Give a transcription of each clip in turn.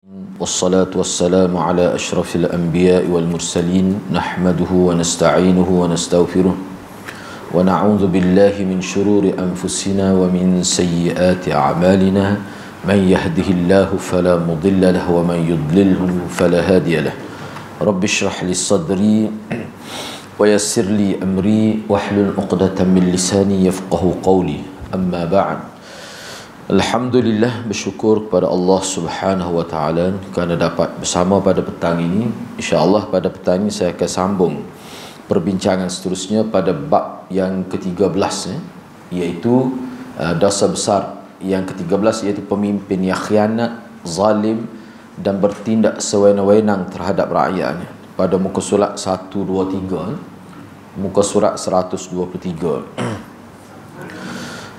والصلاة والسلام على أشرف الأنبياء والمرسلين نحمده ونستعينه ونستغفره ونعوذ بالله من شرور أنفسنا ومن سيئات أعمالنا من يهده الله فلا مضل له ومن يضلله فلا هادي له رب اشرح لي صدري ويسر لي أمري واحلل عقدة من لساني يفقه قولي أما بعد. Alhamdulillah, bersyukur kepada Allah Subhanahu wa taala kerana dapat bersama pada petang ini. Insya-Allah pada petang ini saya akan sambung perbincangan seterusnya pada bab yang ke-13 iaitu dosa besar yang ke-13 iaitu pemimpin yang khianat, zalim dan bertindak sewenang-wenang terhadap rakyatnya. Pada muka surat 123 muka surat 123.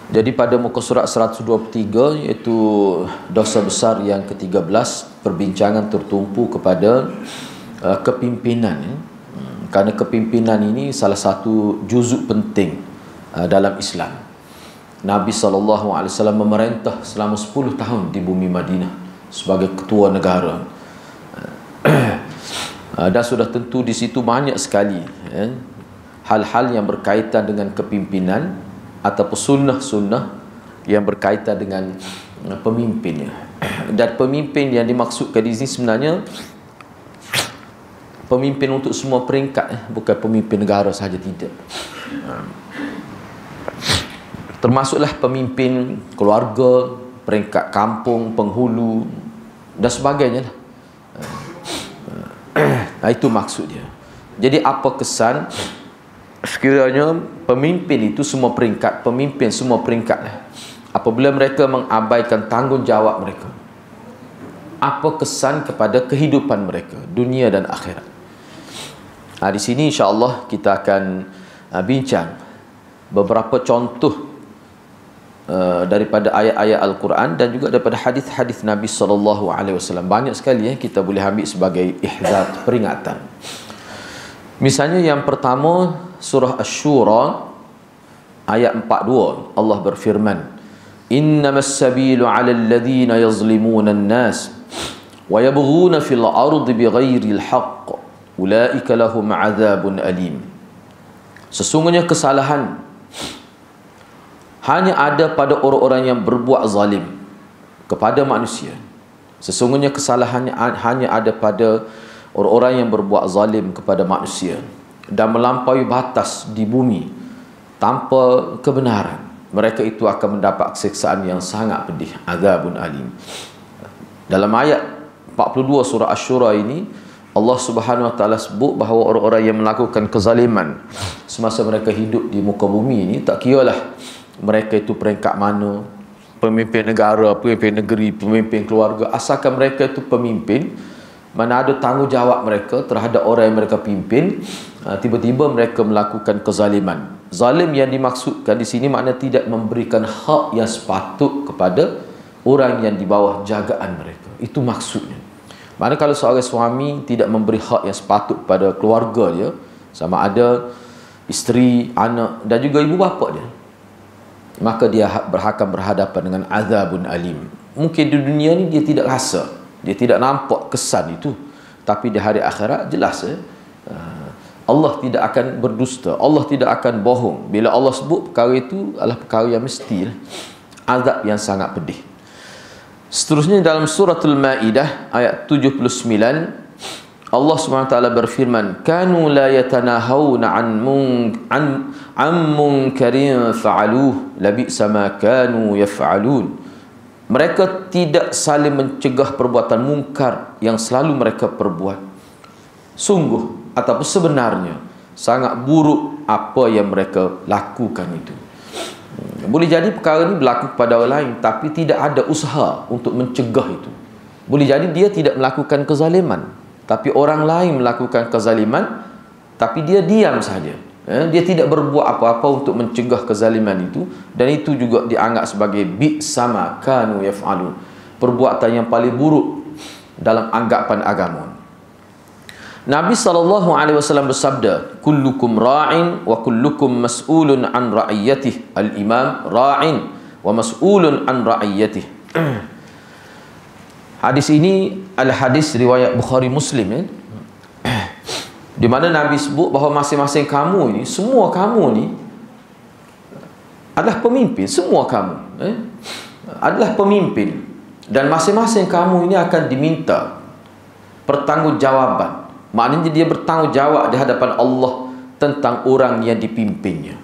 Jadi pada muka surat 123 iaitu dosa besar yang ke-13, perbincangan tertumpu kepada kepimpinan. Kerana kepimpinan ini salah satu juzuk penting dalam Islam. Nabi SAW memerintah selama 10 tahun di bumi Madinah sebagai ketua negara. Dan sudah tentu di situ banyak sekali hal-hal yang berkaitan dengan kepimpinan ataupun sunnah-sunnah yang berkaitan dengan pemimpinnya. Dan pemimpin yang dimaksudkan di sini sebenarnya pemimpin untuk semua peringkat, bukan pemimpin negara sahaja, tidak. Termasuklah pemimpin keluarga, peringkat kampung, penghulu dan sebagainya. Itu maksudnya. Jadi apa kesan sekiranya pemimpin itu semua peringkat, pemimpin semua peringkat apabila mereka mengabaikan tanggungjawab mereka, apa kesan kepada kehidupan mereka, dunia dan akhirat. Di sini insya-Allah kita akan bincang beberapa contoh daripada ayat-ayat Al-Quran dan juga daripada hadis-hadis Nabi SAW. Banyak sekali kita boleh ambil sebagai ihzar, peringatan. Misalnya yang pertama, surah Asy-Syura ayat 42, Allah berfirman, innamas sabilu 'alal ladzina yazlimuna an-nas wa yabghuna fil ardi bighairil haqq ulaika lahum 'adzabun alim. Sesungguhnya kesalahan hanya ada pada orang-orang yang berbuat zalim kepada manusia. Sesungguhnya kesalahannya hanya ada pada orang-orang yang berbuat zalim kepada manusia dan melampaui batas di bumi tanpa kebenaran. Mereka itu akan mendapat siksaan yang sangat pedih, azabun alim. Dalam ayat 42 surah Asy-Syura ini, Allah Subhanahu wa taala sebut bahawa orang-orang yang melakukan kezaliman semasa mereka hidup di muka bumi ini, tak kiralah mereka itu peringkat mana, pemimpin negara, pemimpin negeri, pemimpin keluarga, asalkan mereka itu pemimpin, mana ada tanggungjawab mereka terhadap orang yang mereka pimpin, tiba-tiba mereka melakukan kezaliman. Zalim yang dimaksudkan di sini makna tidak memberikan hak yang sepatut kepada orang yang di bawah jagaan mereka. Itu maksudnya. Makna kalau seorang suami tidak memberi hak yang sepatut kepada keluarga dia, sama ada isteri, anak dan juga ibu bapa dia, maka dia akan berhadapan dengan azabun alim. Mungkin di dunia ni dia tidak rasa, dia tidak nampak kesan itu, tapi di hari akhirat jelas Allah tidak akan berdusta, Allah tidak akan bohong. Bila Allah sebut perkara itu adalah perkara yang mesti, azab yang sangat pedih. Seterusnya dalam suratul Maidah ayat 79, Allah SWT berfirman, kanu la yatanahawna an munkarin fa'aluh labi'sa ma kanu yaf'alun. Mereka tidak saling mencegah perbuatan mungkar yang selalu mereka perbuat. Sungguh ataupun sebenarnya sangat buruk apa yang mereka lakukan itu. Boleh jadi perkara ini berlaku kepada orang lain, tapi tidak ada usaha untuk mencegah itu. Boleh jadi dia tidak melakukan kezaliman, tapi orang lain melakukan kezaliman, tapi dia diam saja. Dia tidak berbuat apa-apa untuk mencegah kezaliman itu, dan itu juga dianggap sebagai bi'sama kanu yaf'alun, perbuatan yang paling buruk dalam anggapan agama. Nabi SAW bersabda, kullukum ra'in wa kullukum mas'ulun an ra'iyatih. Al-imam ra'in wa mas'ulun an ra'iyatih. Hadis ini adalah hadis riwayat Bukhari Muslim, ya. Di mana Nabi sebut bahawa masing-masing kamu ini, semua kamu ni adalah pemimpin, semua kamu adalah pemimpin, dan masing-masing kamu ini akan diminta pertanggungjawaban. Maknanya dia bertanggungjawab di hadapan Allah tentang orang yang dipimpinnya.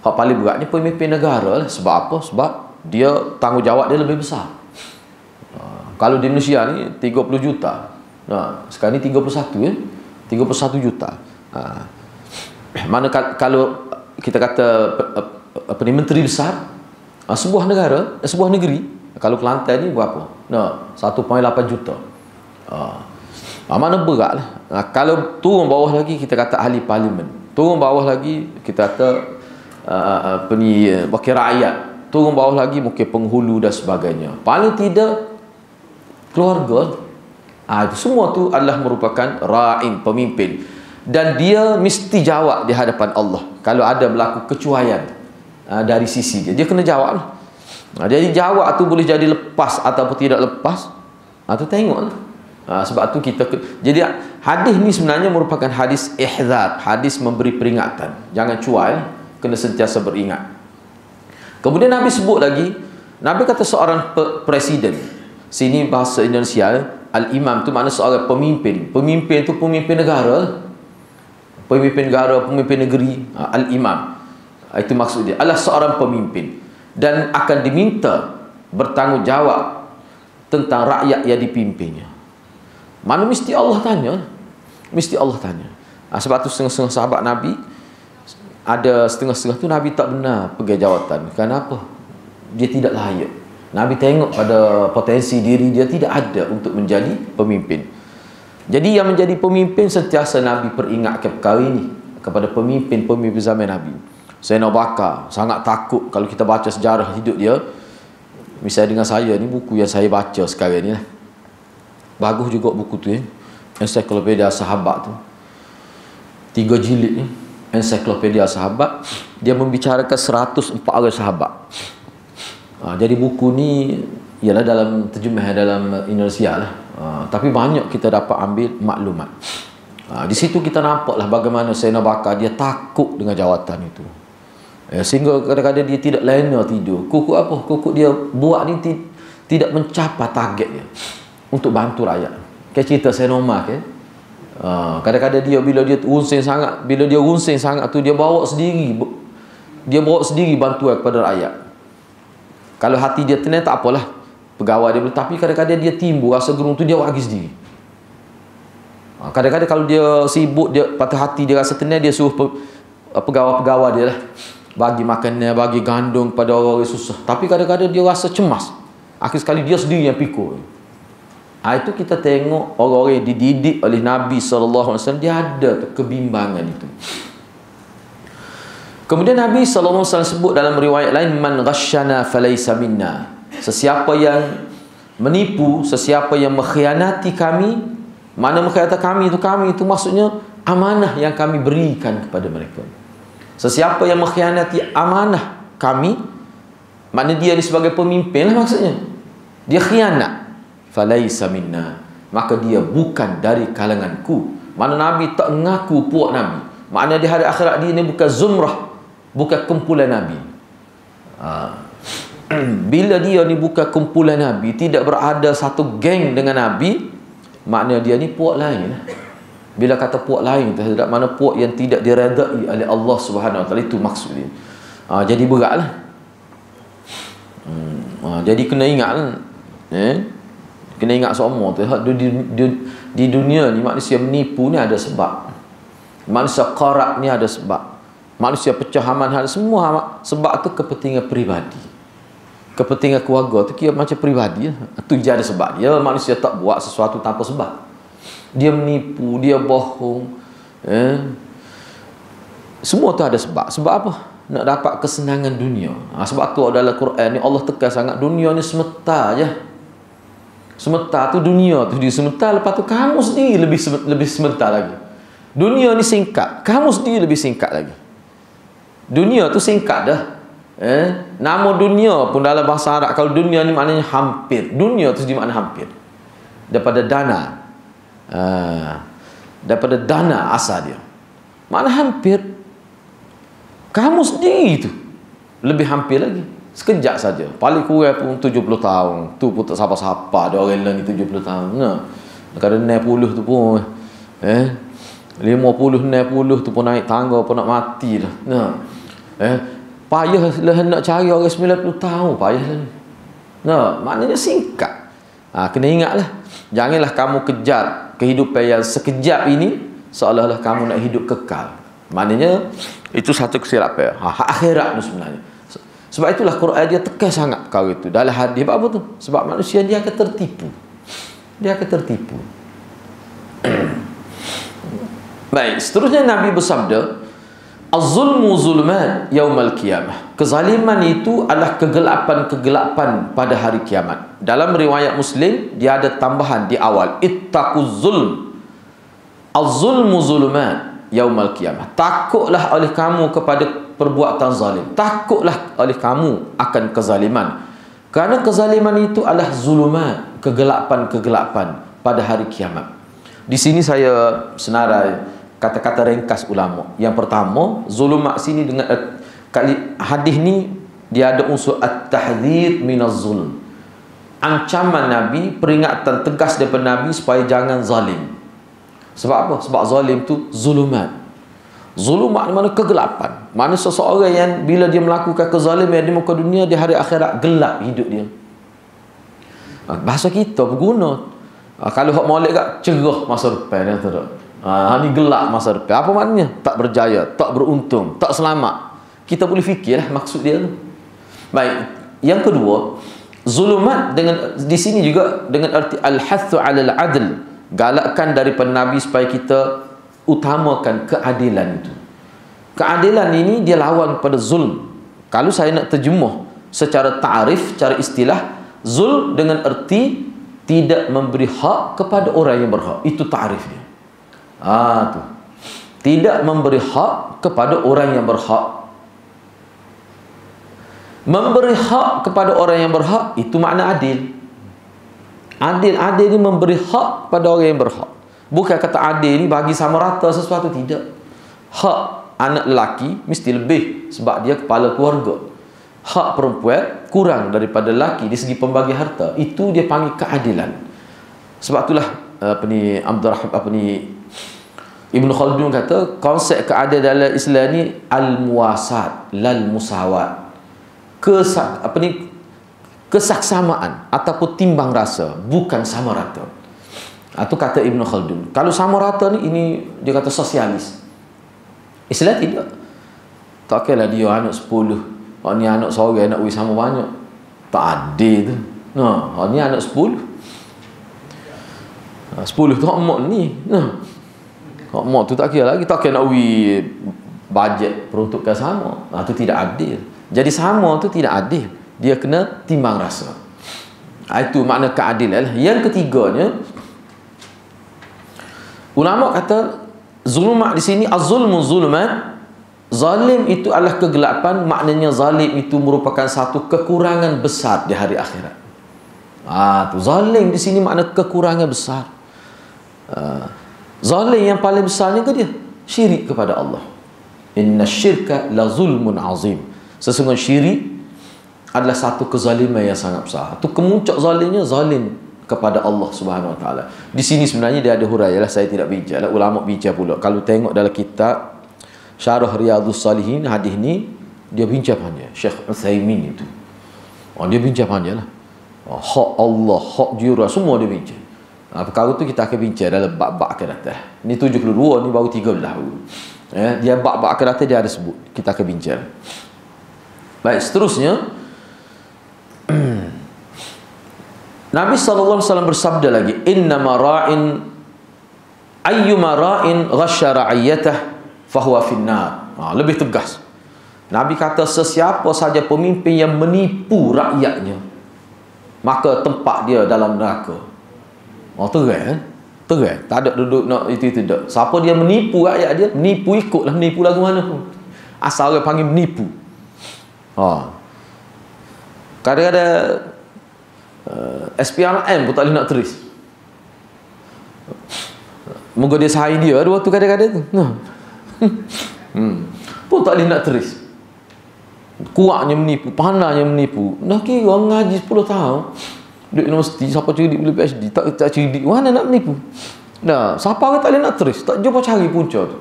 Hak paling berat ni pemimpin negara lah. Sebab apa? Sebab dia tanggungjawab dia lebih besar. Kalau di Indonesia ni 30 juta. Sekarang ni 31, ya. 31 juta. Mana kalau kita kata apa ni, menteri besar sebuah negara, sebuah negeri, kalau Kelantan ni berapa? 1.8 juta. Mana berat lah. Kalau turun bawah lagi kita kata ahli parlimen. Turun bawah lagi kita kata wakil rakyat. Turun bawah lagi mungkin penghulu dan sebagainya. Paling tidak keluarga. Itu semua tu adalah merupakan ra'in, pemimpin, dan dia mesti jawab di hadapan Allah kalau ada berlaku kecuaian dari sisi dia. Dia kena jawab lah. Jadi jawab tu boleh jadi lepas ataupun tidak lepas, tu tengoklah. Sebab tu kita jadi hadis ni sebenarnya merupakan hadis ihzar, hadis memberi peringatan. Jangan cuai, kena sentiasa beringat. Kemudian Nabi sebut lagi, Nabi kata seorang presiden. Sini bahasa Indonesia, al-imam tu makna seorang pemimpin. Pemimpin tu pemimpin negara. Pemimpin negara, pemimpin negeri, al-imam. Itu maksud dia. Adalah seorang pemimpin dan akan diminta bertanggungjawab tentang rakyat yang dipimpinnya. Mana mesti Allah tanya. Mesti Allah tanya. Sebab tu setengah-setengah sahabat Nabi, ada setengah-setengah tu Nabi tak benar pegang jawatan. Kenapa? Dia tidak layak. Nabi tengok pada potensi diri dia tidak ada untuk menjadi pemimpin. Jadi yang menjadi pemimpin sentiasa Nabi peringatkan perkara ini kepada pemimpin-pemimpin zaman Nabi. Sayyidina Abu Bakar sangat takut kalau kita baca sejarah hidup dia. Misalnya dengan saya ni, buku yang saya baca sekarang ni lah. Bagus juga buku tu, ya. Ensiklopedia Sahabat tu. 3 jilid ni. Ensiklopedia Sahabat. Dia membicarakan 104 orang sahabat. Jadi buku ni ialah dalam terjemah dalam Indonesia lah. Tapi banyak kita dapat ambil maklumat. Di situ kita nampaklah bagaimana Sayyidina Bakar dia takut dengan jawatan itu. Sehingga kadang-kadang dia tidak lena tidur. Kukuk apa? Kukuk dia buat ni tidak mencapai target dia untuk bantu rakyat. Kayak cerita Sayyidina Umar ke. Kadang-kadang dia bila dia runsing sangat tu dia bawa sendiri. Dia bawa sendiri bantuan kepada rakyat. Kalau hati dia tenang tak apalah, pegawai dia boleh. Tapi kadang-kadang dia timbul rasa gerung tu, dia bagi sendiri. Kadang-kadang kalau dia sibuk, dia patah hati dia rasa tenang, dia suruh pegawai-pegawai dia lah bagi makanan, bagi gandum kepada orang yang susah. Tapi kadang-kadang dia rasa cemas. Akhir sekali dia sendiri yang pikul. Itu kita tengok orang-orang yang dididik oleh Nabi SAW, dia ada kebimbangan itu. Kemudian Nabi SAW sebut dalam riwayat lain, man ghasyana falaysa minna. Sesiapa yang menipu, sesiapa yang mengkhianati kami. Mana mengkhianati kami itu maksudnya amanah yang kami berikan kepada mereka. Sesiapa yang mengkhianati amanah kami, makna dia ni sebagai pemimpin lah maksudnya, dia khianat, falaysa minna, maka dia bukan dari kalanganku. Mana Nabi tak mengaku puak Nabi. Makna di hari akhirat dia ni bukan zumrah, bukan kumpulan Nabi. Bila dia ni bukan kumpulan Nabi, tidak berada satu geng dengan Nabi, makna dia ni puak lain. Bila kata puak lain, tidak mana puak yang tidak diredai oleh Allah Subhanahu Wa Taala, itu maksud dia. Jadi beratlah. Jadi kena ingat lah. Kena ingat semua tu. Di dunia ni manusia menipu ni ada sebab. Manusia qarak ni ada sebab. Manusia pecah aman hal semua sebab tu kepentingan peribadi. Kepentingan keluarga tu kira macam peribadi. Itu jadi sebab dia. Manusia tak buat sesuatu tanpa sebab. Dia menipu, dia bohong. Semua tu ada sebab. Sebab apa? Nak dapat kesenangan dunia. Sebab tu dalam Quran ni Allah tekan sangat, dunia ni semeta je. Semeta tu dunia tu dia semeta, lepas tu kamu sendiri lebih semeta lagi. Dunia ni singkat, kamu sendiri lebih singkat lagi. Dunia tu singkat dah. Nama dunia pun dalam bahasa Arab, kalau dunia ni maknanya hampir. Dunia tu di makna hampir. daripada dana. Daripada dana asal dia. Mana hampir kamu sendiri tu lebih hampir lagi. Sekejap saja. Paling kurang pun 70 tahun. Tu pun tak siapa-siapa ada orang lain 70 tahun. Nah. Kadang 60 tu pun 50 60 tu pun naik tangga pun nak mati dah. Nah. Payahlah nak cari orang 90 tahun, payahlah. Nah, maknanya singkat. Kena ingatlah. Janganlah kamu kejar kehidupan yang sekejap ini seolah-olah kamu nak hidup kekal. Maknanya itu satu kesilapan. Akhirat tu sebenarnya. Sebab itulah Quran dia tekan sangat perkara itu. Dalam hadis apa tu? Sebab manusia dia akan tertipu. Dia akan tertipu. Baik, seterusnya Nabi bersabda, Az-zulmu zulman yaumal qiyamah. Kezaliman itu adalah kegelapan-kegelapan pada hari kiamat. Dalam riwayat Muslim dia ada tambahan di awal, ittaquz zulm. Az-zulmu zulman yaumal qiyamah. Takutlah oleh kamu kepada perbuatan zalim. Takutlah oleh kamu akan kezaliman. Kerana kezaliman itu adalah zulumat, kegelapan-kegelapan pada hari kiamat. Di sini saya senarai kata-kata ringkas ulama. Yang pertama, zulumat sini dengan hadis ni dia ada unsur at-tahdhir minaz zulm. Ancaman Nabi, peringatan tegas daripada Nabi supaya jangan zalim. Sebab apa? Sebab zalim tu zulumat. Zulumat di mana kegelapan. Mana seseorang yang bila dia melakukan kezaliman di muka dunia, di hari akhirat gelap hidup dia. Bahasa kita berguna. Kalau hak molek kat cerah masa depan dia tu. Ni gelap masa depan. Apa maknanya? Tak berjaya, tak beruntung, tak selamat. Kita boleh fikirlah maksud dia tu. Baik, yang kedua, zulumat dengan di sini juga dengan arti al-hathu 'alal 'adl. Galakkan daripada Nabi supaya kita utamakan keadilan itu. Keadilan ini dia lawan pada zulm. Kalau saya nak terjemuh secara ta'rif, secara istilah, zulm dengan erti tidak memberi hak kepada orang yang berhak. Itu ta'rifnya. Tu. Tidak memberi hak kepada orang yang berhak. Memberi hak kepada orang yang berhak itu makna adil. Adil ni memberi hak pada orang yang berhak. Bukan kata adil ni bagi sama rata sesuatu, tidak. Hak anak lelaki mesti lebih sebab dia kepala keluarga. Hak perempuan kurang daripada lelaki di segi pembagi harta. Itu dia panggil keadilan. Sebab itulah Ibn Khaldun kata konsep keadilan dalam Islam ni al-muwasat lal musawat. Kesaksamaan ataupun timbang rasa, bukan sama rata. Itu kata Ibn Khaldun. Kalau sama rata ni, ini dia kata sosialis. Islam tidak. Tak kira dia anak 10, ni anak seorang nak beri sama banyak. Tak adil tu. Ni anak 10. 10 tu hak mak ni. Hak mak tu tak kira lagi. Tak kira nak beri bajet peruntukan sama. Itu tidak adil. Jadi sama tu tidak adil. Dia kena timbang rasa. Itu makna keadilan. Yang ketiganya, ulama kata zulumat di sini az-zulmu zulman. Zalim itu adalah kegelapan. Maknanya zalim itu merupakan satu kekurangan besar di hari akhirat. Tu zalim di sini makna kekurangan besar. Zalim yang paling besarnya ke dia? Syirik kepada Allah. Inna syirka la zulmun azim. Sesungguhnya syirik adalah satu kezaliman yang sangat besar. Itu kemuncak zalimnya zalim kepada Allah Subhanahu Wa Taala. Di sini sebenarnya dia ada huraian, saya tidak bincang. Ulama bincang pula. Kalau tengok dalam kitab Syarah Riyadhus Salihin, hadis ni dia bincang panjang. Syekh Utsaimin itu. Dia bincang panjanglah. Hak Allah, hak jurah, semua dia bincang. Perkara tu kita akan bincang dalam bab-bab akan datang. Ni 72, ni baru 13. Dia bab-bab akan datang dia ada sebut. Kita akan bincang. Baik, seterusnya Nabi SAW bersabda lagi, innama ra'in ayyuma ra'in ghasya ra'iyatah fahuwa finnar. Lebih tegas. Nabi kata sesiapa saja pemimpin yang menipu rakyatnya, maka tempat dia dalam neraka. Terang. Terang. Tak ada duduk nak itu tak. Siapa dia menipu rakyat dia, menipu ikutlah, menipu lagu mana pun. Asal orang panggil menipu. Kadang-kadang SPRM pun tak boleh nak tulis. Moga dia sahai dia ada waktu kadang-kadang tu. Pun tak boleh nak teris. Kuatnya menipu, pandainya menipu. Dah kira orang ngaji 10 tahun. Duduk universiti, siapa cerdik boleh PhD, tak cerdik, mana nak menipu? Dah, siapa orang tak boleh nak teris, tak jumpa cari punca tu.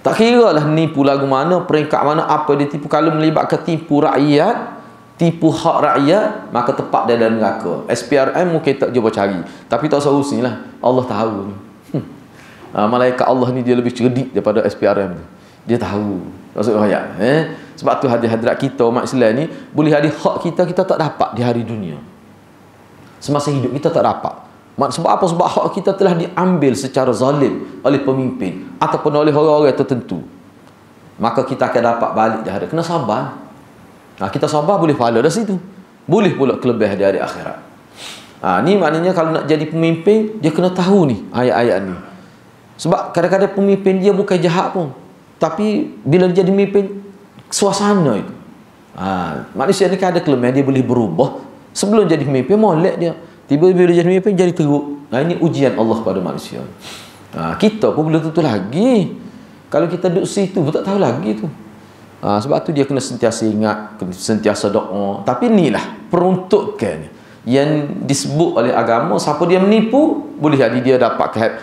Tak kira lah nipu lagu mana, peringkat mana, apa dia tipu. Kalau melibatkan tipu rakyat, tipu hak rakyat, maka tepat dia dalam neraka. SPRM mungkin tak jumpa cari, tapi tak solusi lah. Allah tahu. Malaikat Allah ni dia lebih cerdik daripada SPRM tu. Dia tahu maksud ayat. Sebab tu hadirat kita umat Islam ni boleh ada hak kita tak dapat di hari dunia. Semasa hidup kita tak dapat. Sebab apa? Sebab hak kita telah diambil secara zalim oleh pemimpin ataupun oleh orang-orang tertentu. Maka kita akan dapat balik di hari. Kena sabar. Kita sabar boleh pahala dari situ. Boleh pula kelebihan di hari akhirat. Ni maknanya kalau nak jadi pemimpin, dia kena tahu ni ayat-ayat ni. Sebab kadang-kadang pemimpin dia bukan jahat pun, tapi bila dia jadi pemimpin, suasana itu. Manusia ni kan ada kelemahan, dia boleh berubah. Sebelum jadi pemimpin molek dia, tiba-tiba dia jadi pemimpin jadi teruk. Ini ujian Allah pada manusia. Kita pun belum tentu lagi. Kalau kita duduk situ pun tak tahu lagi tu. Sebab tu dia kena sentiasa ingat, kena sentiasa doa. Tapi inilah peruntukan yang disebut oleh agama. Siapa dia menipu, boleh jadi dia dapat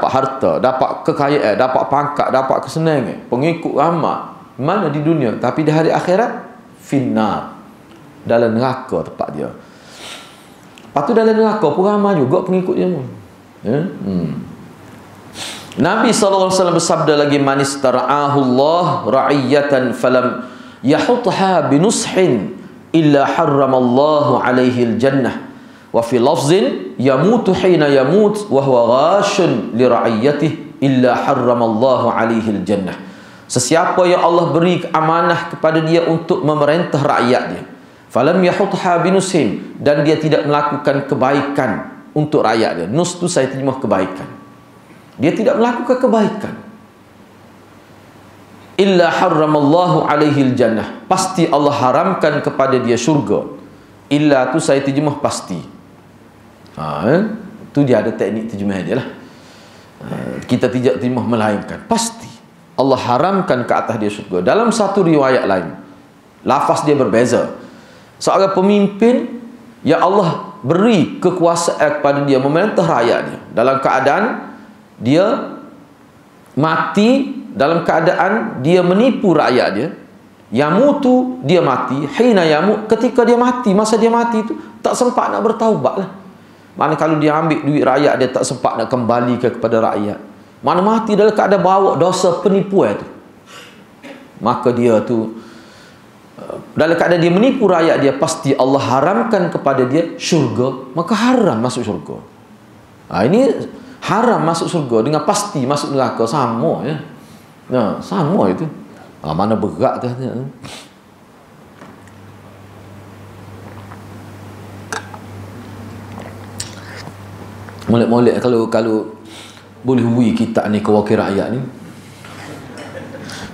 harta, dapat kekayaan, dapat pangkat, dapat kesenangan, pengikut ramai. Mana di dunia, tapi di hari akhirat finnar, dalam neraka tempat dia. Lepas tu dalam neraka pun ramai juga pengikut dia pun. Nabi SAW bersabda lagi, man istara'ahu Allah ra'iyatan falam yahutha binushin illa harramallahu alaihi al-jannah wa fi lafzin yamutu hina yamut wa huwa ghashun li ra'iyatihi illa harramallahu alaihi al-jannah. Sesiapa yang Allah beri amanah kepada dia untuk memerintah rakyat dia, falam yahutha binushin, dan dia tidak melakukan kebaikan untuk rakyat dia. Nus tu saya terjemah kebaikan. Dia tidak melakukan kebaikan, illa harramallahu alaihi jannah, pasti Allah haramkan kepada dia syurga. Illa tu saya terjemah pasti. Tu dia ada teknik terjemah dia lah. Kita tidak terjemah melainkan, pasti Allah haramkan ke atas dia syurga. Dalam satu riwayat lain, lafaz dia berbeza. Seorang pemimpin yang Allah beri kekuasaan kepada dia memerintah rakyat dia, dalam keadaan dia mati, dalam keadaan dia menipu rakyat dia, yamutu, dia mati, hina yamut, ketika dia mati, masa dia mati itu tak sempat nak bertaubat lah. Mana kalau dia ambil duit rakyat, dia tak sempat nak kembali kepada rakyat. Mana mati dalam keadaan bawa dosa penipuan itu, maka dia tu dalam keadaan dia menipu rakyat dia, pasti Allah haramkan kepada dia syurga, maka haram masuk syurga. Ini haram masuk syurga dengan pasti masuk neraka, sama ya. Sama itu. Mana berat tu. Molek-molek kalau boleh beri kitab ni ke wakil rakyat ni,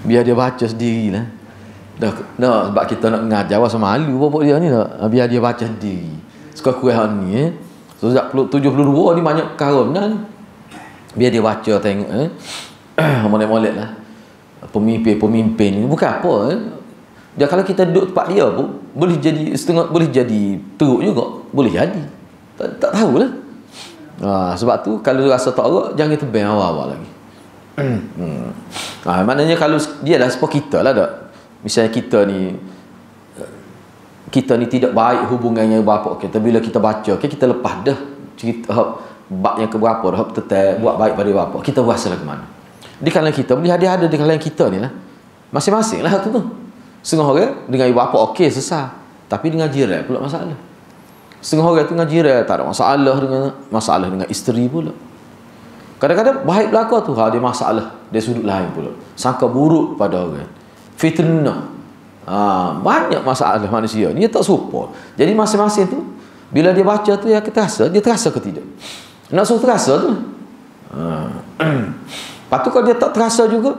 biar dia baca sendirilah. Dah sebab kita nak mengajar sama malu bapak dia ni dah. Biar dia baca sendiri. Suka kurang ni So 72 ni banyak perkara benar ni. Biar dia baca tengok molek-molek lah. Pemimpin ni bukan apa dia, kalau kita duduk tempat dia pun boleh jadi setengah, boleh jadi teruk juga, boleh jadi tak tahulah. Sebab tu kalau rasa tak erat, jangan tebang awal-awal lagi. Maknanya kalau dia dah sebab kita lah tak. Misalnya kita ni tidak baik hubungannya bapa kita, bila kita baca kita lepas dah cerita bab yang keberapa dah tetap buat baik pada bapa kita, rasa lah ke mana di kalangan kita, boleh ada di kalangan kita ni lah, masing-masing lah tu. Setengah orang dengan ibu bapa okey sesat, tapi dengan jiran pula masalah. Setengah orang tu dengan jiran tak ada masalah dengan isteri pula. Kadang-kadang baik belaka tu dia masalah dia sudut lain pula, sangka buruk pada orang, fitnah. Banyak masalah manusia ni, dia tak serupa. Jadi masing-masing tu bila dia baca tu dia terasa ke tidak, nak suruh terasa tu. Lepas tu kalau dia tak terasa juga,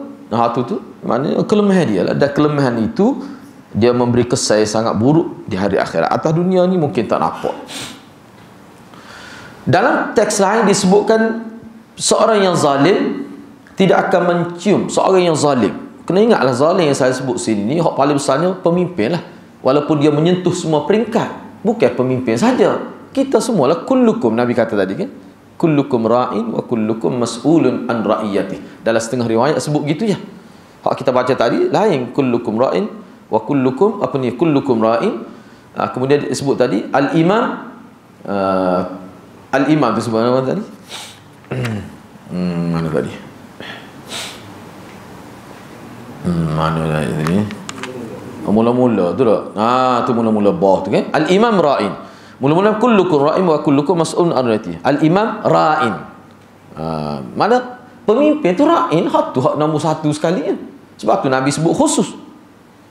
tu maknanya kelemahan dia lah. Dan kelemahan itu dia memberi kesan sangat buruk di hari akhirat. Atas dunia ni mungkin tak nampak. Dalam teks lain disebutkan seorang yang zalim tidak akan mencium seorang yang zalim. Kena ingatlah, zalim yang saya sebut sini ni hak paling besarnya pemimpin lah. Walaupun dia menyentuh semua peringkat, bukan pemimpin saja, kita semualah. Kullukum, Nabi kata tadi kan, kullukum ra'in wa kullukum mas'ulun an ra'iyati. Dalam setengah riwayat sebut gitu je. Hak kita baca tadi lain, kullukum ra'in wa kullukum kullukum ra'in. Kemudian disebut tadi al-imam, al-imam tu sebut apa tadi? Mana tadi? Mana tadi? Mula-mula tu tak? Tu mula-mula bawah tu kan? Al-imam ra'in. Mula-mula kullukum ra'in wa kullukum mas'ulun an ra'iyati. Al-imam ra'in. Mana pemimpin tu ra'in, hak tu hak nombor satu sekali ya. Sebab tu Nabi sebut khusus.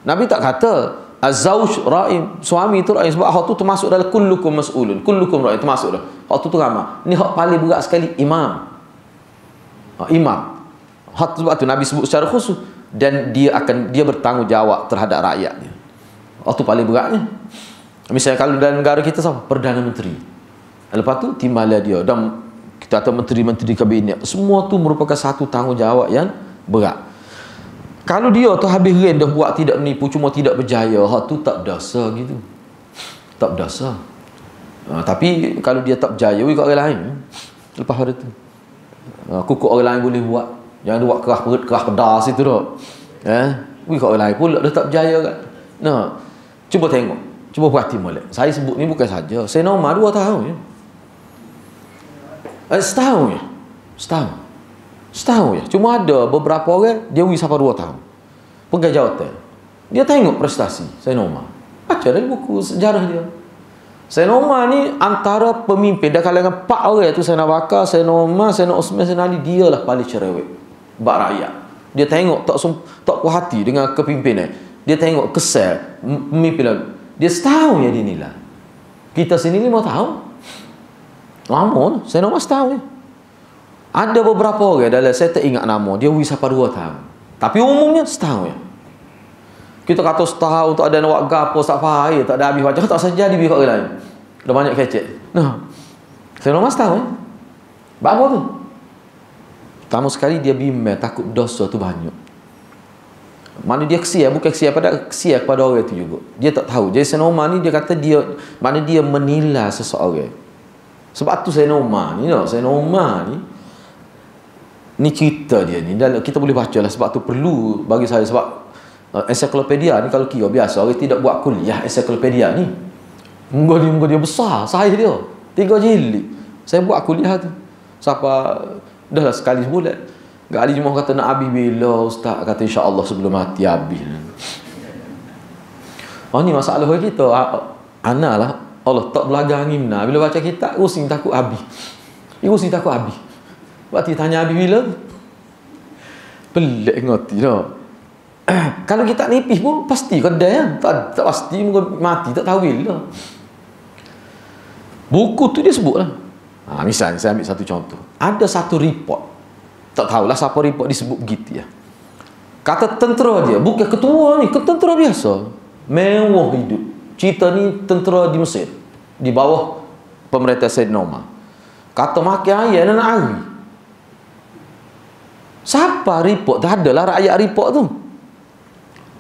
Nabi tak kata az-zawj ra'in, suami tu ra'in, sebab hak tu termasuk dalam kullukum mas'ulun, kullukum ra'in, termasuk dah. Hak tu ramah. Ni hak paling berat sekali, imam. Imam. Hak tu, sebab tu Nabi sebut secara khusus, dan dia bertanggungjawab terhadap rakyatnya. Hak tu paling beratnya. Misalnya kalau dalam negara kita siapa? Perdana Menteri. Lepas tu timbalan dia, dan kita kata menteri-menteri kabinet, semua tu merupakan satu tanggungjawab yang berat. Kalau dia tu habis ren dah buat tidak menipu, cuma tidak berjaya, hak tu tak berdosa gitu. Tak berdosa. Tapi kalau dia tak berjaya, ikut orang lain. Lepas pada tu, kukuk orang lain boleh buat. Jangan buat kerah perut, kerah pedas itu tak. Ikut orang lain pula dah tak berjaya kan. Nah, cuba tengok, cuba perhati molek. Saya sebut ni bukan saja. Saya Umar 2 tahun je. Setahun je. Setahun je. Cuma ada beberapa orang dia wis sampai 2 tahun. Pegang jawatan. Dia tengok prestasi Sayyidina Umar. Baca dari buku sejarah dia. Sayyidina Umar ni antara pemimpin dah kalangan 4 orang tu, Sayyidina Bakar, Sayyidina Umar, Sayyidina Osman, Sayyidina Ali, dialah paling cerewet bak rakyat. Dia tengok tak puas hati dengan kepimpinan. Dia tengok kesal pemimpin. Dia setahun ya dinilai. Kita sini 5 tahun. Lama, Sayyidina Umar setahun je. Ada beberapa orang dalam, saya tak ingat nama, dia wis sampai 2 tahun. Tapi umumnya setahun je. Kita kata setahun tak ada nak buat gapo, tak faham, tak ada habis baca, tak saja jadi pihak orang lain. Dah banyak kecek. Nah, Sayyidina Umar setahun je. Apa tu? Pertama sekali dia bimbang, takut dosa tu banyak. Mana dia kesian, bukan kesian pada orang itu juga. Dia tak tahu. Jadi Sayyidina Umar ni dia kata dia menilai seseorang. Sebab tu Sayyidina Umar ni, Sayyidina Umar ni cerita dia ni. Dan kita boleh baca lah, sebab tu perlu bagi saya, sebab ensiklopedia ni kalau kira biasa orang tidak buat kuliah ensiklopedia ni. Muka dia besar, saya dia 3 jilid. Saya buat kuliah tu. Siapa dah lah sekali sebulan. Gali cuma kata nak habis bila ustaz, kata insya-Allah sebelum mati habis. Ni masalah kita. Ana lah Allah tak belagang ngimna. Bila baca kitab pusing takut habis. Pusing takut habis. Waktu tanya habis bila? Pelik ngerti dah. Kalau kita nipis pun pasti kedai kan. Tak pasti mati, tak tahu bila. Buku tu dia sebut lah. Misalnya saya ambil satu contoh. Ada satu report. Tak tahulah siapa report disebut begitu ya. Kata tentera dia, bukan ketua ni, tentera biasa. Mewah hidup. Cerita ni tentera di Mesir. Di bawah pemerintah Sayyidina Umar. Kata makan ayam nak hari. Siapa report? Tak adalah rakyat report tu.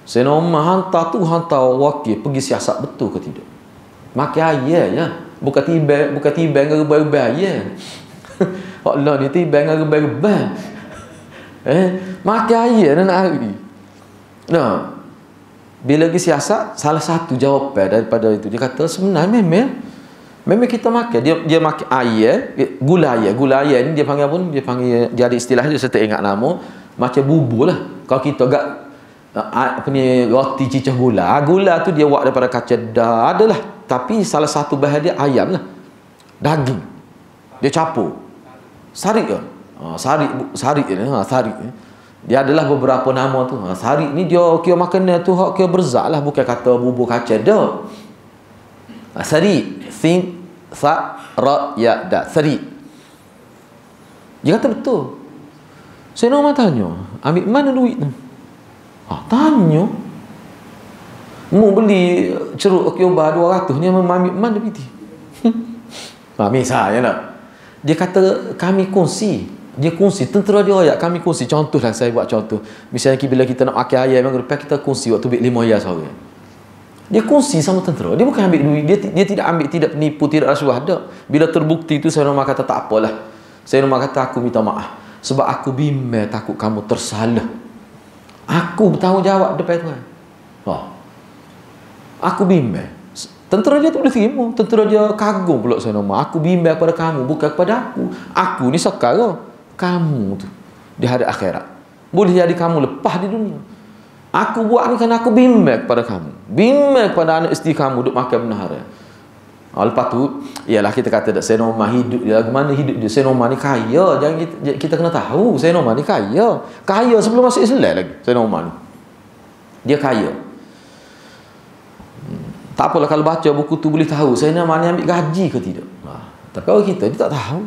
Sayyidina Umar hantar wakil pergi siasat betul ke tidak. Makan ayam ya. Bukan tiba dengan rebah-rebah ayam. Allah ni tiba dengan rebah-rebah. Makan ayam nak hari. Nah, bila pergi siasat, salah satu jawapan daripada itu, dia kata sebenarnya memang kita makan. Dia makan ayam, gula ayam ni dia panggil apa? Dia ada istilah dia, saya tak ingat nama. Macam bubur lah. Kalau kita agak roti cicah gula. Gula tu dia buat daripada kaca dah adalah. Tapi salah satu bahan dia ayam lah. Daging. Dia capur. Sarik ke? Sarik ni. Dia adalah beberapa nama tu. Sarik ni dia kira makanan tu hak kira berzat lah, bukan kata bubur kaca dah. Sarik, sin sa ra ya da. Sarik. Dia kata betul. Saya nak tanya, ambil mana duit tu? Tanya. Mu beli ceruk kioba 200 ni ambil mana piti? Misalnya nak. Dia kata kami kongsi. Dia kongsi, tentera dia ayat kami kongsi. Contohlah saya buat contoh. Misalnya bila kita nak pakai ayat minggu depan, kita kongsi waktu bik 5 ayat seorang. Dia kongsi sama tentera. Dia bukan ambil duit. Dia tidak ambil, tidak penipu, tidak rasuah. Tak. Bila terbukti itu, Sayyidina Umar kata tak apalah. Sayyidina Umar kata aku minta maaf. Sebab aku bimbang takut kamu tersalah. Aku bertanggungjawab depan Tuhan. Aku bimbang. Tentera dia tak boleh terima. Tentera dia kagum pula Sayyidina Umar. Aku bimbang pada kamu, bukan kepada aku. Aku ni sekarang. Kamu tu di hari akhirat. Boleh jadi kamu lepas di dunia. Aku buat ni kerana aku bimbang kepada kamu. Bimbang kepada anak isteri kamu duk makan benahara. Lepas tu, ialah kita kata Sayyidina Umar hidup dia. Bagaimana hidup dia? Sayyidina Umar ni kaya. Jangan kita kena tahu. Sayyidina Umar ni kaya. Kaya sebelum masuk Islam lagi. Sayyidina Umar ni. Dia kaya. Tak apalah kalau baca buku tu boleh tahu Sayyidina Umar ni ambil gaji ke tidak. Tapi kalau kita, dia tak tahu.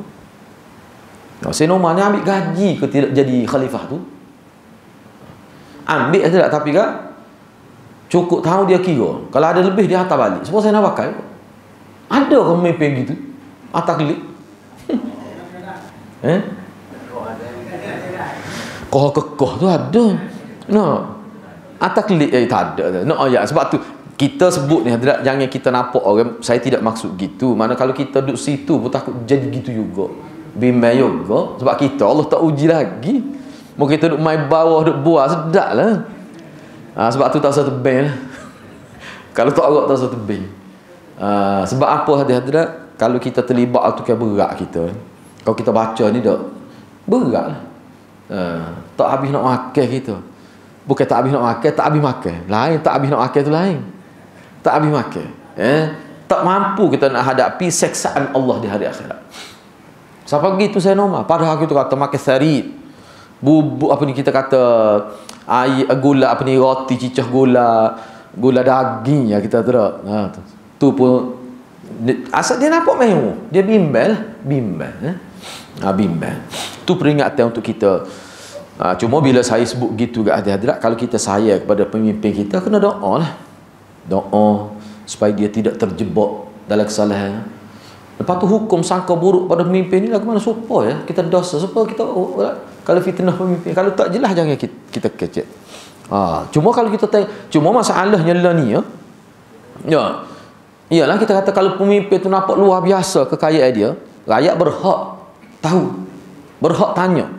Sayyidina Umar ni ambil gaji ke tidak jadi khalifah tu. Ambil tidak, tapi kan cukup tahu dia kira. Kalau ada lebih dia hantar balik. Semua saya nak pakai. Ada ke pemimpin gitu? Atak klik. Koh tu ada. Atak klik tak ada. Ya, sebab tu kita sebut ni hadirat, jangan kita nampak orang, saya tidak maksud gitu. Mana kalau kita duduk situ pun takut jadi gitu juga. Bimbang juga. Sebab kita Allah tak uji lagi. Mau kita duduk main bawah, duduk buah, sedap lah. Sebab tu tak usah tebing lah. Kalau tak agak tak usah tebing. Sebab apa hadirat, kalau kita terlibat tu kan berat kita. Kalau kita baca ni dah berat lah. Tak habis nak makan kita. Bukan tak habis nak makan, tak habis makan. Lain, tak habis nak makan tu lain. Tak habis makan. Tak mampu kita nak hadapi seksaan Allah di hari akhirat. Siapa gitu saya normal. Padahal kita kata makan sarit. Bubuk apa ni kita kata air gula apa ni roti cicah gula daging ya kita teruk. Tu pun asal dia nampak mewah. Dia bimbang lah. Bimbang. Bimbang. Tu peringatan untuk kita. Cuma bila saya sebut gitu kat hadirat, kalau kita sayang kepada pemimpin kita, kena doa lah. Doa supaya dia tidak terjebak dalam kesalahan. Lepas tu hukum sangka buruk pada pemimpin ni lah ke mana supaya kita dosa, supaya kita kalau fitnah pemimpin, kalau tak jelas jangan kita kecek. Cuma kalau kita tengok, cuma masalahnya lah ni iyalah kita kata kalau pemimpin tu nampak luar biasa kekayaan dia, rakyat berhak tahu, berhak tanya.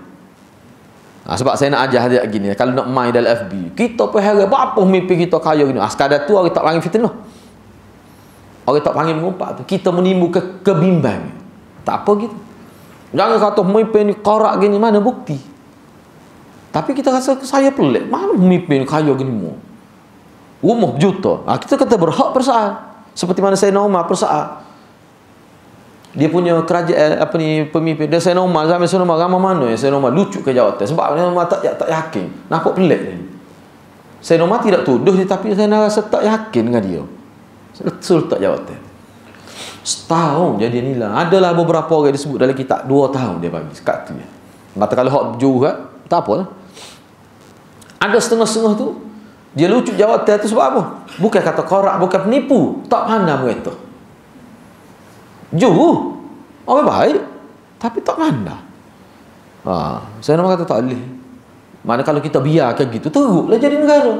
Sebab saya nak ajar dia gini, kalau nak main dalam FB, kita pun heran apa pemimpin kita kaya gini. Sekadar tu orang tak panggil fitnah, orang tak panggil mengumpat tu, kita menimbulkan kebimbangan. Tak apa gitu. Jangan kata pemimpin ni korak gini, mana bukti. Tapi kita rasa saya pelik, mana pemimpin kaya gini mu, rumah berjuta. Kita kata berhak persoal. Seperti mana Sayyidina Umar persoal. Dia punya kerajaan apa ni pemimpin dia Sayyidina Umar, zaman Sayyidina Umar ramai mana ya Sayyidina Umar lucu ke jawatan sebab Sayyidina Umar tak yakin. Nampak pelik ni. Sayyidina Umar tidak tuduh dia, tapi saya rasa tak yakin dengan dia. Betul tak jawatan. Setahun jadi nilai. Adalah beberapa orang disebut dalam kitab 2 tahun dia bagi sekat tu. Kata kalau hak juga tak apalah. Ada setengah-setengah tu dia lucu jawatan tu sebab apa? Bukan kata korak, bukan penipu, tak pandang mereka. Jauh orang baik tapi tak pandang. Saya nak kata tak boleh. Mana kalau kita biarkan gitu teruklah jadi negara.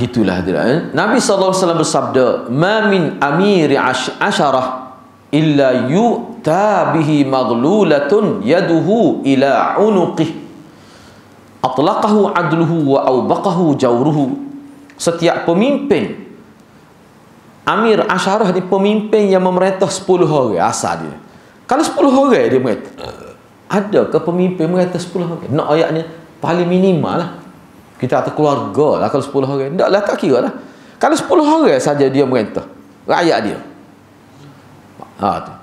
Gitulah dia. Nabi sallallahu alaihi wasallam bersabda, "Ma min amiri asyarah illa yu'ta bihi maghlulatun yaduhu ila unuqih atlaqahu adluhu wa awbaqahu jawruhu." Setiap pemimpin Amir Asyarah ni pemimpin yang memerintah 10 orang asal dia. Kalau 10 orang dia merintah, ada ke pemimpin merintah 10 orang? Nak ayatnya paling minimal lah. Kita kata keluarga lah kalau 10 orang. Tak lah, tak kira lah. Kalau 10 orang saja dia merintah rakyat dia. Tu.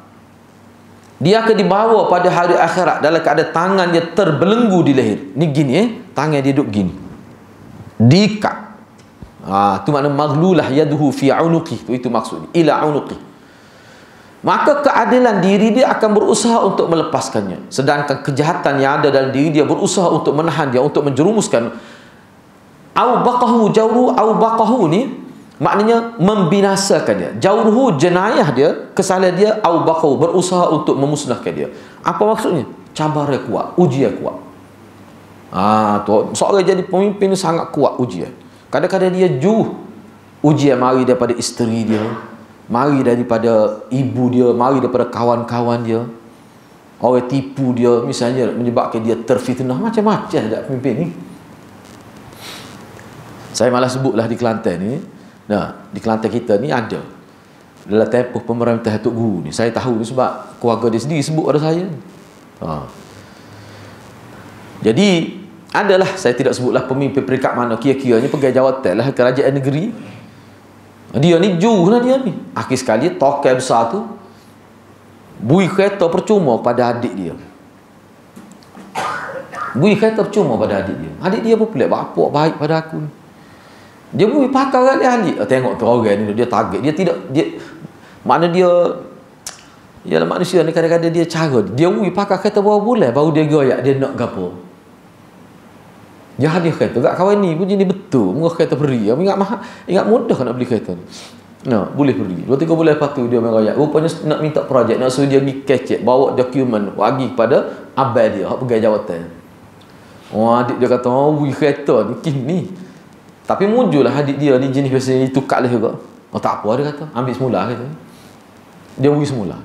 Dia akan dibawa pada hari akhirat dalam keadaan tangan dia terbelenggu di leher. Ni gini tangan dia duduk gini. Diikat. Tu makna maghlulah yaduhu fi unuqi, itu maksudnya ila unuqi. Maka keadilan diri dia akan berusaha untuk melepaskannya, sedangkan kejahatan yang ada dalam diri dia berusaha untuk menahan dia, untuk menjerumuskan. Au baqahu jawru, au baqahu ni Maknanya membinasakan dia. Jauruhu, jenayah dia, kesalahan dia, au baqau, berusaha untuk memusnahkan dia. Apa maksudnya? Cabaran kuat, ujian kuat. Seorang jadi pemimpin sangat kuat ujian. Kadang-kadang dia ujian mari daripada isteri dia, mari daripada ibu dia, mari daripada kawan-kawan dia. Orang tipu dia, misalnya menyebabkan dia terfitnah, macam-macam tak pemimpin ni. Saya malah sebutlah di Kelantan ni. Nah, di Kelantan kita ni ada dalam tempoh pemerintahan Tok Guru ni. Saya tahu ni sebab keluarga dia sendiri sebut pada saya. Jadi adalah, saya tidak sebutlah pemimpin peringkat mana, kira-kiranya pegawai jawatan lah kerajaan negeri. Dia ni juh lah dia ni. Akhir sekali tokai besar tu bui kereta percuma pada adik dia. Bui kereta percuma pada adik dia. Adik dia pun pelik, bapak baik pada aku ni. Dia bui pakar kali. Tengok tu orang ni, dia target. Dia tidak, mana dia, ialah manusia ni kadang-kadang dia cara. Dia bui pakar kereta berapa bulan baru dia goyak, dia nak gapo. Dia hadir kereta kat kawan ni pun jenis betul. Murah kereta beri. Ingat mudah nak beli kereta ni. Boleh pergi 2-3 bulan lepas tu dia mengoyak. Rupanya nak minta projek, nak suruh dia pergi kecek, bawa dokumen bagi kepada abang dia, hak pegawai jawatan. Adik dia kata, wih kereta ni kini. Tapi muncullah adik dia ni jenis biasa tukar lah juga. Tak apa dia kata, ambil semula kata. Dia wih semula.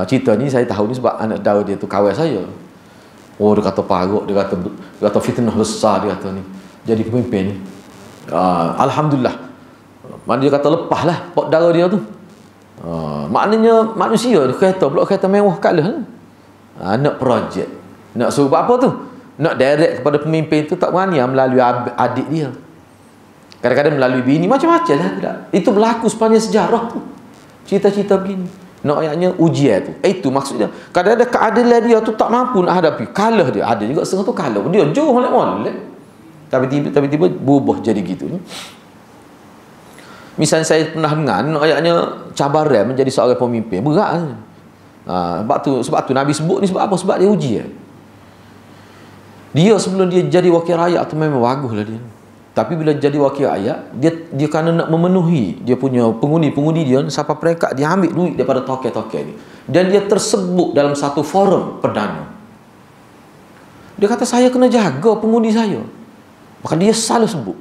Cerita ni saya tahu ni sebab anak saudara dia tu kawan saya. Dia kata paruk, dia kata fitnah besar dia kata ni. Jadi pemimpin ni. Alhamdulillah. Mana dia kata lepas lah pak dara dia tu. Maknanya manusia dia kereta pula kereta mewah kalah. Nak projek, nak suruh buat apa tu, nak direct kepada pemimpin tu tak berani melalui adik dia, kadang-kadang melalui bini, macam-macam lah. Tidak, itu berlaku sepanjang sejarah tu, cerita-cerita begini. Nak ayatnya ujian tu, itu maksudnya. Kadang-kadang keadilan dia tu tak mampu nak hadapi, kalah dia. Ada juga setengah tu kalah dia, jauh molek-molek, tapi tiba-tiba berubah jadi gitu. Misalnya saya pernah dengar ayatnya cabaran menjadi seorang pemimpin berat. Sebab tu Nabi sebut ni sebab apa? Sebab dia uji. Dia sebelum dia jadi wakil rakyat tu memang baguslah dia. Tapi bila jadi wakil rakyat, dia kerana nak memenuhi dia punya pengundi dia sampai peringkat dia ambil duit daripada tokai-tokai ni. Dan dia tersebut dalam satu forum perdana. Dia kata saya kena jaga pengundi saya. Maka dia selalu sebut.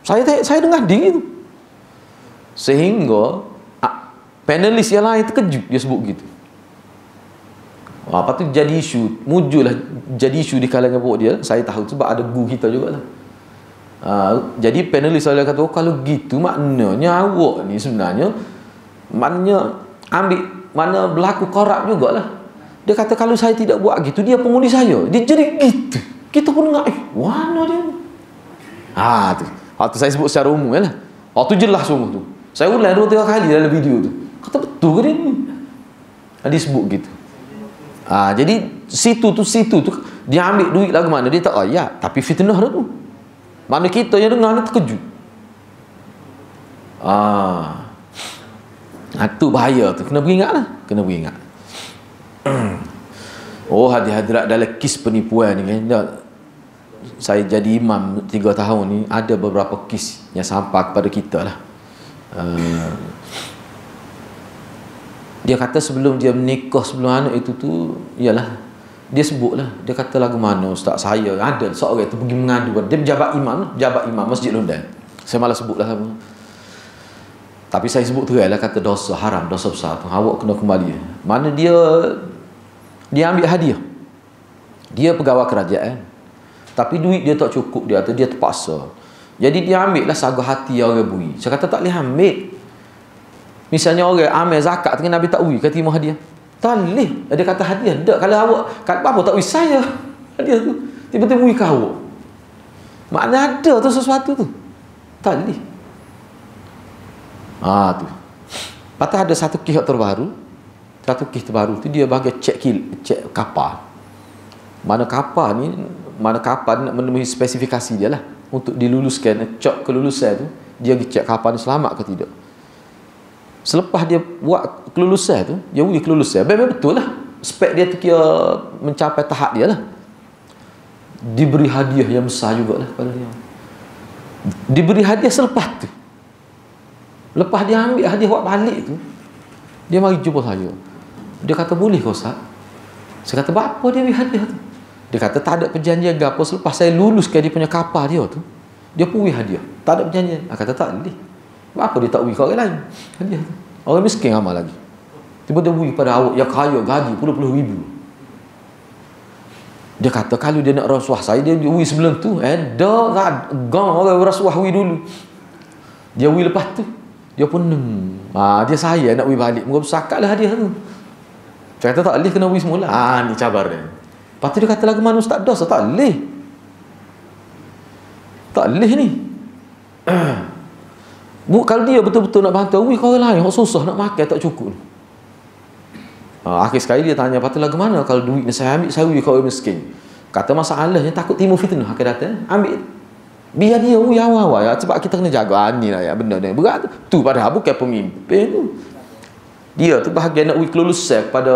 Saya dengar dia itu. Sehingga panelis yang lain terkejut dia sebut gitu. Apa tu jadi isu, muncullah jadi isu di kalangan buat dia. Saya tahu sebab ada guru kita jugalah. Jadi panelis saya kata, kalau gitu maknanya awak ni sebenarnya maknanya mana berlaku korup jugalah. Dia kata kalau saya tidak buat gitu, dia pengundi saya. Dia jadi gitu. Kita pun dengar, mana dia ni? Tu. Waktu saya sebut secara umum lah. Waktu jelas semua tu. Saya ulang 2-3 kali dalam video tu. Kata betul ke dia ni? Dia sebut gitu. Jadi situ tu dia ambil duit lagu mana? Dia tak ayat, tapi fitnah dah tu. Mana kita yang dengar ni terkejut. Tu bahaya tu. Kena beringat lah. Kena beringat. Hadirat dalam kes penipuan ni kan. Saya jadi imam 3 tahun ni, ada beberapa kes yang sampai kepada kita lah. Dia kata sebelum dia menikah, sebelum anak itu tu, ialah dia sebutlah, dia kata lagu mana ustaz saya ada seorang itu pergi mengadu, dia pejabat imam Masjid Londan. Saya malah sebutlah sama. Tapi saya sebut terang lah, kata dosa haram, dosa besar tu, awak kena kembali. Mana dia ambil hadiah, dia pegawai kerajaan, tapi duit dia tak cukup, dia terpaksa. Jadi dia ambil lah sagu hati orang bui. Saya kata tak boleh ambil. Misalnya orang ambil zakat dengan Nabi tak bui, kata terima hadiah. Tak boleh. Dia kata hadiah. Tak, kalau awak kata apa tak bui saya. Hadiah tu. Tiba-tiba bui ke awak. Maknanya ada tu sesuatu tu. Tak boleh. Tu. Patut ada satu kisah terbaru. Satu kisah terbaru tu dia bagi cek kapal. Mana kapal nak memenuhi spesifikasi dia lah. Untuk diluluskan, cek kelulusan tu, dia pergi cek kapal ni selamat ke tidak. Selepas dia buat kelulusan tu, dia uji kelulusan, memang betul lah spek dia tu kira mencapai tahap dia lah. Diberi hadiah yang besar jugalah pada dia. Diberi hadiah selepas tu. Lepas dia ambil hadiah buat balik tu, dia mari jumpa saya. Dia kata, boleh ke Ustaz? Saya kata, apa dia ambil hadiah tu? Dia kata, tak ada perjanjian ke apa. Selepas saya luluskan dia punya kapal dia tu, dia pun hadiah. Tak ada perjanjian. Saya kata, tak boleh. Apa dia tak ke orang lain hadiah tu? Orang miskin amal lagi. Tiba-tiba beri pada awak yang kaya, gaji puluh-puluh ribu. Dia kata, kalau dia nak rasuah saya, dia beri sebelum tu. Gang orang rasuah beri dulu. Dia beri lepas tu. Dia pun dia saya nak beri balik. Muka bersakak lah hadiah tu. Saya kata, tak boleh, kena beri semula. Ni cabar dia. Lepas tu dia kata, lagu mana Ustaz dosa? Tak boleh. Tak boleh ni. Kalau dia betul-betul nak bantu, beri kau orang lain. Orang susah nak makan, tak cukup. Akhir sekali dia tanya, lepas tu lagu mana kalau duit ni saya ambil, saya beri kau orang miskin. Kata, masalahnya takut timbul fitnah. Akhir datang, ambil. Biar dia beri awal-awal. Sebab kita kena jaga. Ni lah benda ni. Berat tu. Tu padahal bukan pemimpin tu. Dia tu bahagian nak beri kelulusan kepada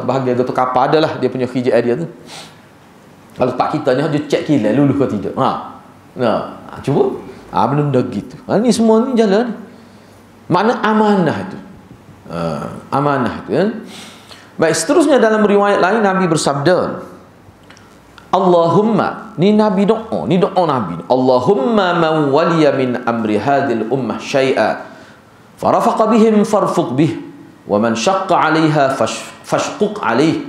bahagian tu kapal adalah dia punya kerja dia tu. Kalau tak kita ni, dia cek kila lulus ke tidak. Cuba. Benda gitu. Ni semua ni jalan. Makna amanah tu. Amanah tu kan. Baik, seterusnya dalam riwayat lain Nabi bersabda, Allahumma, ni Nabi doa, ni doa Nabi. Allahumma man waliya min amri hadhil ummah syai'a farafaqa bihim farfuq bih wa man syaqqa 'alaiha fashquq 'alaih.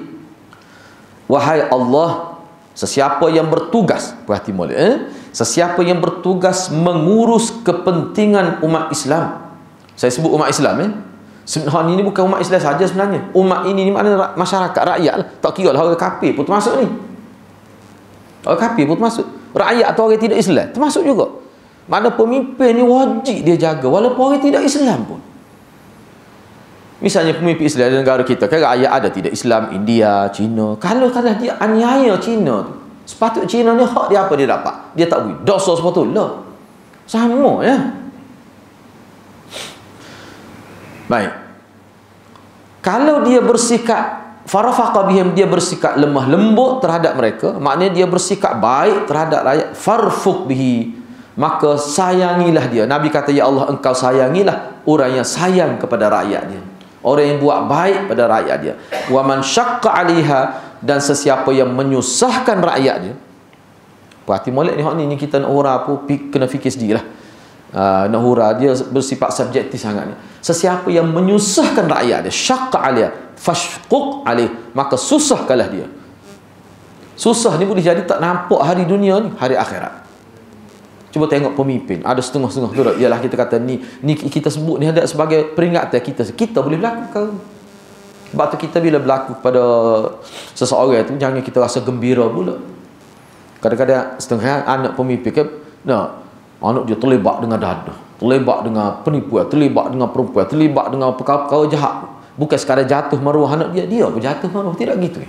Wahai Allah, sesiapa yang bertugas, perhati molek, sesiapa yang bertugas mengurus kepentingan umat Islam. Saya sebut umat Islam sebenarnya ini bukan umat Islam saja sebenarnya. Umat ini makna masyarakat, rakyat lah. Tak kira lah orang kafir pun termasuk ni. Orang kafir pun termasuk. Rakyat atau orang tidak Islam termasuk juga. Mana pemimpin ni wajib dia jaga walaupun orang tidak Islam pun. Misalnya pemimpin Islam di negara kita, kan rakyat ada tidak Islam, India, Cina. Kalau dia aniaya Cina tu, sepatutnya Cina ni hak dia apa dia dapat? Dia tak beri. Dosa sepatutnya. Sama ya. Baik. Kalau dia bersikap farafaqa bihim, dia bersikap lemah lembut terhadap mereka, maknanya dia bersikap baik terhadap rakyat, farfuq bihi, maka sayangilah dia. Nabi kata, ya Allah, engkau sayangilah orang yang sayang kepada rakyat dia, orang yang buat baik pada rakyat dia. Wa man syaqqa 'alaiha, dan sesiapa yang menyusahkan rakyat dia. Perhati molek ni kita nak hura apa kena fikir sendirilah. Nak hura dia bersifat subjektif sangat ni. Sesiapa yang menyusahkan rakyat dia, syaqqa 'alaiha fashquq 'alaih, maka susahkanlah dia. Susah ni boleh jadi tak nampak hari dunia ni, hari akhirat. Cuba tengok pemimpin, ada setengah-setengah tu dah. Ialah kita kata ni kita sebut ni ada sebagai peringatan kita boleh berlaku. Sebab tu kita bila berlaku pada seseorang tu, jangan kita rasa gembira pula. Kadang-kadang setengah anak pemimpin kan, anak dia terlibat dengan dadah, terlibat dengan penipuan, terlibat dengan perempuan, terlibat dengan perkara-perkara jahat. Bukan sekadar jatuh maruah anak dia pun jatuh maruah. Tidak gitu.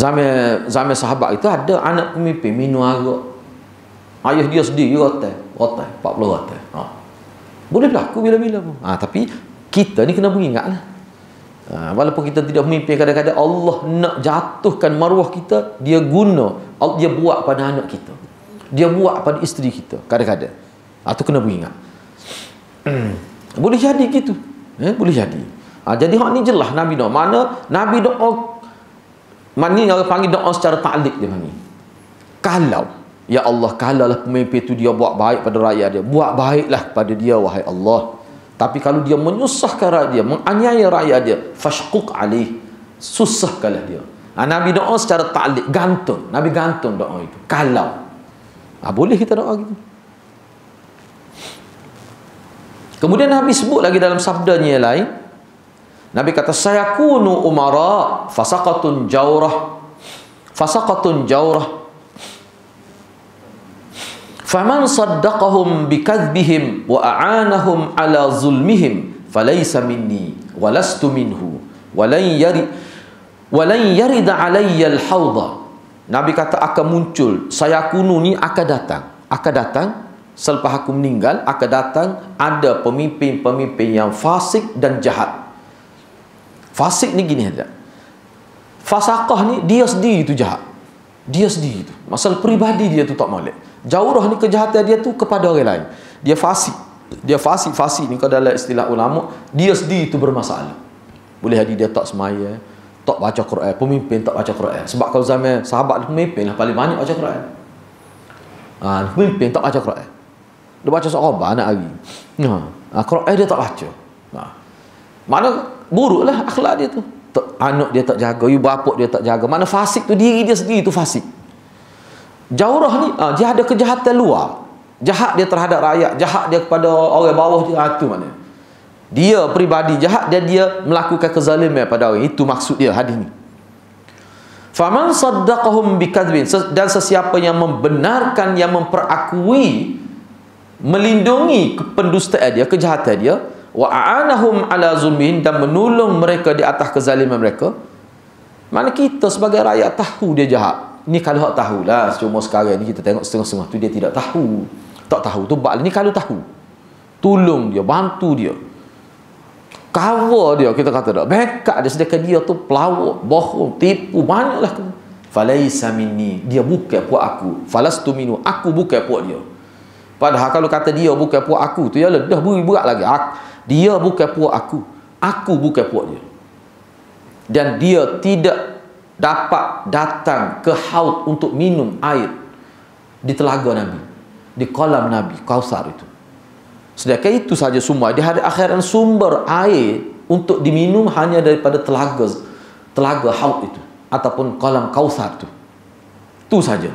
Zaman sahabat itu ada anak pemimpin minum arak. Ayah dia sendiri rotai 40 rotai. Boleh berlaku bila-bila pun. Tapi kita ni kena beringatlah. Walaupun kita tidak memimpin, kadang-kadang Allah nak jatuhkan maruah kita, dia buat pada anak kita, dia buat pada isteri kita kadang-kadang. Itu kena beringat. Boleh jadi gitu. Boleh jadi. Jadi hak ni jelas Nabi doa. Mana Nabi doa, mana orang panggil doa secara ta'liq dia panggil. Kalau ya Allah, kalaulah pemimpin itu dia buat baik pada rakyat dia, buat baiklah kepada dia wahai Allah. Tapi kalau dia menyusahkan rakyat dia, menganiaya rakyat dia, fashquq 'alaih, susahkanlah dia. Nabi doa secara ta'liq, gantung. Nabi gantung doa itu. Kalau boleh kita doa gitu. Kemudian Nabi sebut lagi dalam sabdanya yang lain. Nabi kata, sayakunu umara fasaqatun jawrah faman saddaqahum bikadzbihim wa a'anahum ala zulmihim falaysa minni wa lastu minhu walan yarida alayya al-hawda. Nabi kata akan muncul, sayakunu ni akan datang selepas aku meninggal, akan datang ada pemimpin-pemimpin yang fasik dan jahat. Fasik ni gini saja. Fasaqah ni dia sendiri itu jahat. Dia sendiri tu. Masalah peribadi dia tu tak molek. Jawrah ni kejahatan dia tu kepada orang lain. Dia fasik. Dia fasik ni kalau dalam istilah ulama, dia sendiri tu bermasalah. Boleh jadi dia tak semaya, tak baca Quran, pemimpin tak baca Quran. Sebab kalau zaman sahabat pemimpin lah paling banyak baca Quran. Pemimpin tak baca Quran. Dia baca sahabat anak hari. Quran dia tak baca. Mana buruklah akhlak dia tu. Anak dia tak jaga, ibu bapa dia tak jaga. Mana fasik tu diri dia sendiri tu fasik. Jawrah ni dia ada kejahatan luar. Jahat dia terhadap rakyat, jahat dia kepada orang bawah dia, tu mana. Dia peribadi jahat dan dia melakukan kezaliman pada orang. Itu maksud dia hadis ni. Faman saddaqahum bikadzbin, dan sesiapa yang membenarkan, yang memperakui, melindungi pendustaan dia, kejahatan dia, wa a'anahum ala zulmin, dan menolong mereka di atas kezaliman mereka. Mana kita sebagai rakyat tahu dia jahat. Ni kalau hak tahulah, cuma sekarang ni kita tengok setengah-setengah tu dia tidak tahu. Tak tahu tu bak ni kalau tahu. Tolong dia, bantu dia. Cover dia, kita kata dak. Backup dia, sedangkan dia tu pelawak, bohong, tipu, banyaklah tu. Falaisa minni, dia bukan puak aku. Falastu minhu, aku bukan puak dia. Padahal kalau kata dia bukan puak aku tu, ya dah berat lagi. Dia bukan puak aku bukan puak dia. Dan dia tidak dapat datang ke haud untuk minum air di telaga Nabi, di kolam Nabi Kausar itu. Sedangkan itu saja semua di hari akhirat, sumber air untuk diminum hanya daripada telaga haud itu ataupun kolam Kausar itu. Itu saja.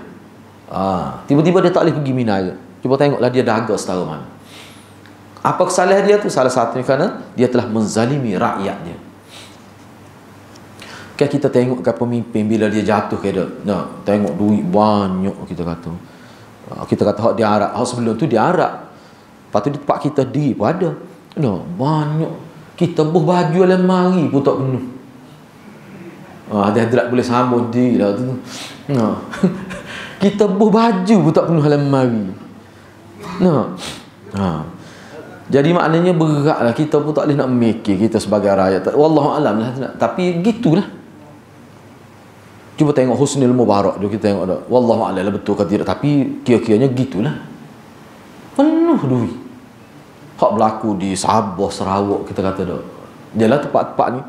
Tiba-tiba dia tak boleh pergi minum air. Cuba tengoklah dia dahaga setara mana. Apa kesalahan dia tu? Salah satunya kerana dia telah menzalimi rakyat dia. Kan kita tengok kan pemimpin bila dia jatuh ke dia, tengok duit banyak, kita kata hak dia arak, hak sebelum tu dia arak. Lepas tu di tempat kita diri pun ada. Banyak. Kita buh baju lemari pun tak penuh. Dia hadrat boleh sambung diri lah tu. Kita buh baju pun tak penuh lemari. Jadi maknanya beratlah, kita pun tak boleh nak mikir kita sebagai rakyat. Wallahualam lah. Tapi gitulah. Cuba tengok Husnul Mubarak dia, kita tengok dah. Wallahualam lah betul ke tidak, tapi kira-kiranya gitulah. Penuh duit. Hak berlaku di Sabah, Sarawak, kita kata dah. Dialah tempat-tempat ni.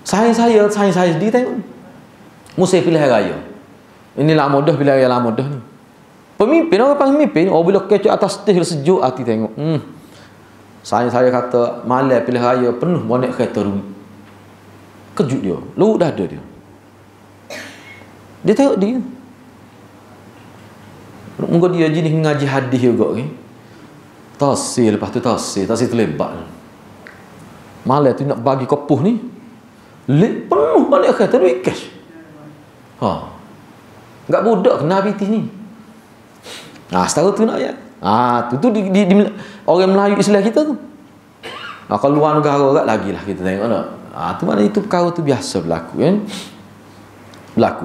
Saya sendiri tengok. Musim pilihan raya. Inilah mudah pilihan raya lama dah ni. Pemimpin, orang pemimpin, bila kecek atas stage sejuk hati tengok. Saya kata malam pilihan raya penuh bonek kereta duit. Kejut dia. Lu dah ada dia. Dia tengok dia. Mungkin dia jenis ngaji hadis juga ni. Tasir lepas tu tasir terlebat. Malam tu nak bagi kopuh ni. Penuh balik kereta duit cash. Enggak budak kena BT ni. Setara tu nak ya. Tu di orang Melayu Islam kita tu. Kalau luar negara agak lagilah kita tengok nak. Tu mana itu perkara tu biasa berlaku kan.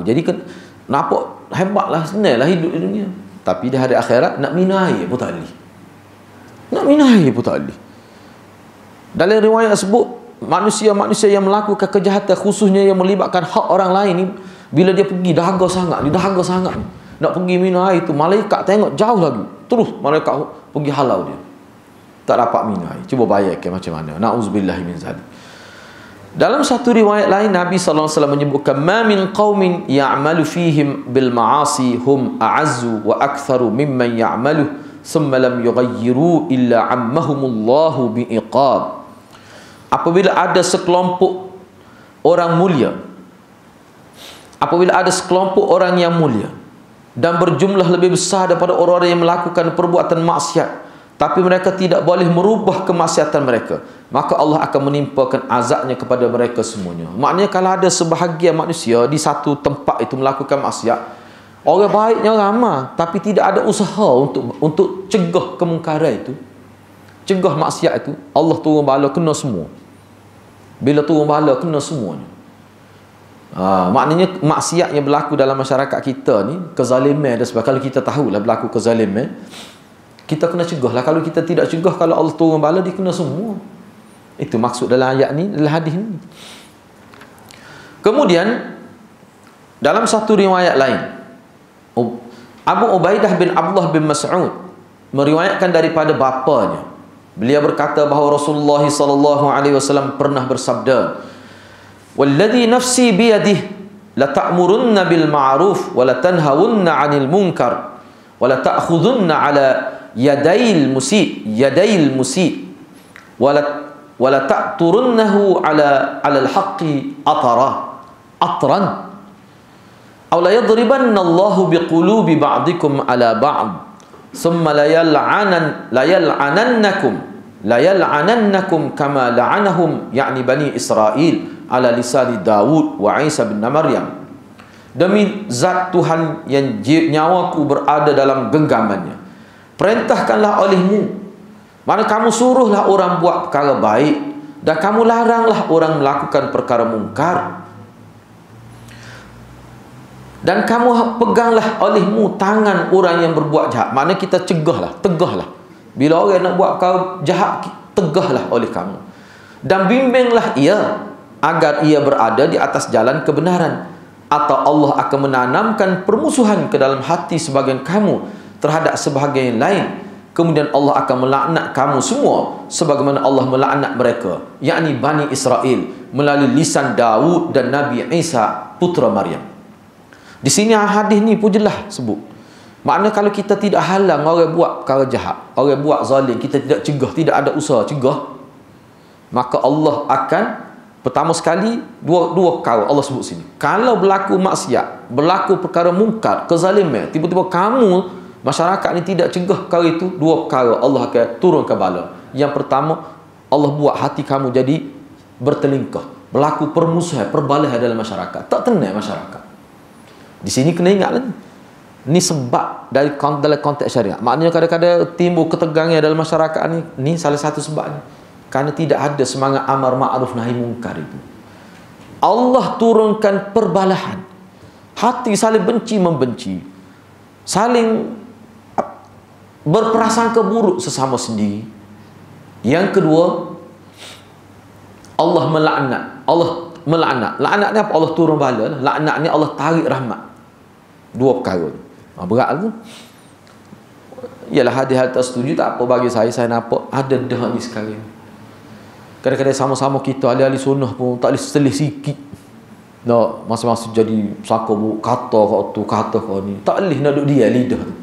Jadi kan nampak hebatlah, senanglah hidup di dunia. Tapi di hari akhirat nak minum air pun tak boleh. Dalam riwayat sebut manusia-manusia yang melakukan kejahatan, khususnya yang melibatkan hak orang lain ni, bila dia pergi dahaga sangat. Nak pergi minum air tu, malaikat tengok jauh lagi. Terus malaikat pergi halau dia. Tak dapat minum air. Cuba bayangkan macam mana. Na'udzubillahi min zalik. Dalam satu riwayat lain Nabi sallallahu alaihi wasallam menyebutkan ma min qaumin ya'malu fihim bil ma'asi hum a'azzu wa aktharu mimman ya'malu thumma lam yughayyiru illa ammahumullahu bi'iqab. Apabila ada sekelompok orang mulia, apabila ada sekelompok orang yang mulia dan berjumlah lebih besar daripada orang-orang yang melakukan perbuatan maksiat, tapi mereka tidak boleh merubah kemaksiatan mereka, maka Allah akan menimpakan azabnya kepada mereka semuanya. Maknanya kalau ada sebahagian manusia di satu tempat itu melakukan maksiat, orang baiknya ramai, tapi tidak ada usaha untuk cegah kemungkaran itu, cegah maksiat itu, Allah turun bala kena semua. Bila turun bala kena semuanya. Maknanya maksiat yang berlaku dalam masyarakat kita ni, kezaliman dan sebagainya, kalau kita tahulah berlaku kezaliman, kita kena cegah lah. Kalau kita tidak cegah, kalau Allah turun bala, dia kena semua. Itu maksud dalam ayat ni, dalam hadis ni. Kemudian Dalam satu riwayat lain, Abu Ubaidah bin Abdullah bin Mas'ud meriwayatkan daripada bapanya. Beliau berkata bahawa Rasulullah SAW pernah bersabda, "Walladhi nafsi biyadihi la ta'murunna bil ma'ruf wa la tanhawunna 'anil munkar wa la ta'khudhunna 'ala yadayil musi' wa la ta'turunnahu 'ala al-haqqi atran aw la yadribanna Allahu biqulubi ba'dikum 'ala ba'd thumma la yal'anannakum kama la'anahum ya'ni bani Israel ala lisani Daud wa Isa bin Maryam." Demi zat Tuhan yang nyawaku berada dalam genggamannya, perintahkanlah olehmu, mana kamu suruhlah orang buat perkara baik dan kamu laranglah orang melakukan perkara mungkar, dan kamu peganglah olehmu tangan orang yang berbuat jahat. Mana kita tegahlah. Bila orang nak buat perkara jahat, tegahlah oleh kamu, dan bimbinglah ia agar ia berada di atas jalan kebenaran, atau Allah akan menanamkan permusuhan ke dalam hati sebahagian kamu terhadap sebahagian lain. Kemudian Allah akan melaknat kamu semua sebagaimana Allah melaknat mereka, yakni Bani Israel, melalui lisan Daud dan Nabi Isa putra Maryam. Di sini hadis ni pun jelas sebut. Makna kalau kita tidak halang orang buat perkara jahat, orang buat zalim, kita tidak cegah, tidak ada usaha cegah, maka Allah akan, pertama sekali, dua perkara Allah sebut sini. Kalau berlaku maksiat, berlaku perkara mungkar, kezaliman, tiba-tiba kamu, masyarakat ni tidak cegah perkara itu, dua perkara Allah akan turunkan bala. Yang pertama, Allah buat hati kamu jadi bertelingkah, berlaku permusuhan, perbalahan dalam masyarakat, tak tenang masyarakat. Di sini kena ingatlah ni sebab dalam konteks syariat. Maknanya kadang-kadang timbul ketegangan dalam masyarakat ni salah satu sebab ni. Kerana tidak ada semangat amar ma'ruf nahi mungkar itu. Allah turunkan perbalahan. Hati saling benci membenci, saling berprasangka buruk sesama sendiri. Yang kedua, Allah melaknat. Laknat ni apa? Allah turun bala. Laknat ni Allah tarik rahmat. Dua perkara. Berat tu. Ialah hadis-hadis tak setuju, tak apa bagi saya nampak ada dah ni sekarang. Kadang-kadang sama-sama kita ahli-ahli sunnah pun tak boleh setelih sikit. Nak masa-masa jadi sangka kata kau tu, kata kau ni. Tak boleh nak duduk dia lidah tu.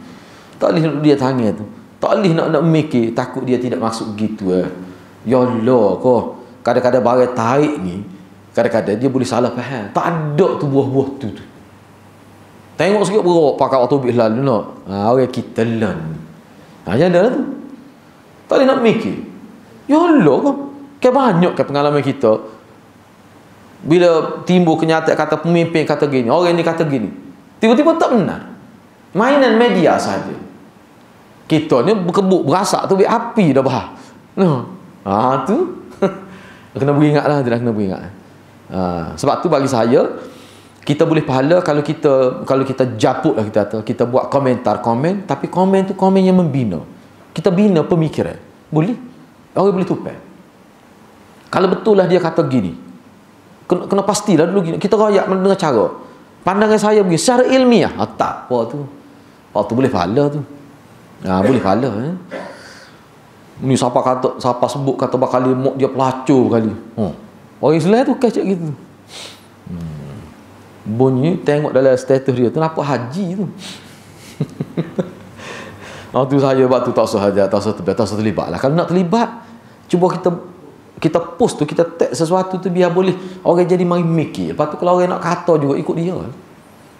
Tak boleh nak duduk dia tangan tu. Tak boleh nak mikir, takut dia tidak masuk begitu. Ya Allah kau. Kadang-kadang barang tarik ni, kadang-kadang dia boleh salah faham. Tak ada tu buah-buah tu. Tengok sikit berok pakai autobus lalu nak. Orang kita lan. Macam mana tu? Tak boleh nak mikir. Ya Allah kau. Banyak pengalaman kita. Bila timbul kenyataan kata pemimpin kata gini, orang ni kata gini, tiba-tiba tak benar. Mainan media saja. Kita ni berkebuk berasak tu api dah bahar. Tu kena beringatlah, dia kena beringat. Sebab tu bagi saya, kita boleh pahala kalau kita japuklah, kita buat komen, tapi komen tu komen yang membina. Kita bina pemikiran. Boleh? Orang boleh tupai. Kalau betul lah dia kata gini, kena pastilah dulu gini. Kita rakyat dengan cara pandangan saya begini secara ilmiah. Tak apa tu. Tu boleh pahala tu. Boleh pahala. Ni siapa sebut kata bakal limuk dia pelacur kali. Orang Islam tu kacak gitu. Bunyi tengok dalam status dia tu nampak haji tu. Tu saya waktu tak usah terlibat lah. Kalau nak terlibat, cuba kita post tu, kita tag sesuatu tu biar boleh orang jadi mari mikir. Lepas tu kalau orang nak kata juga ikut dia.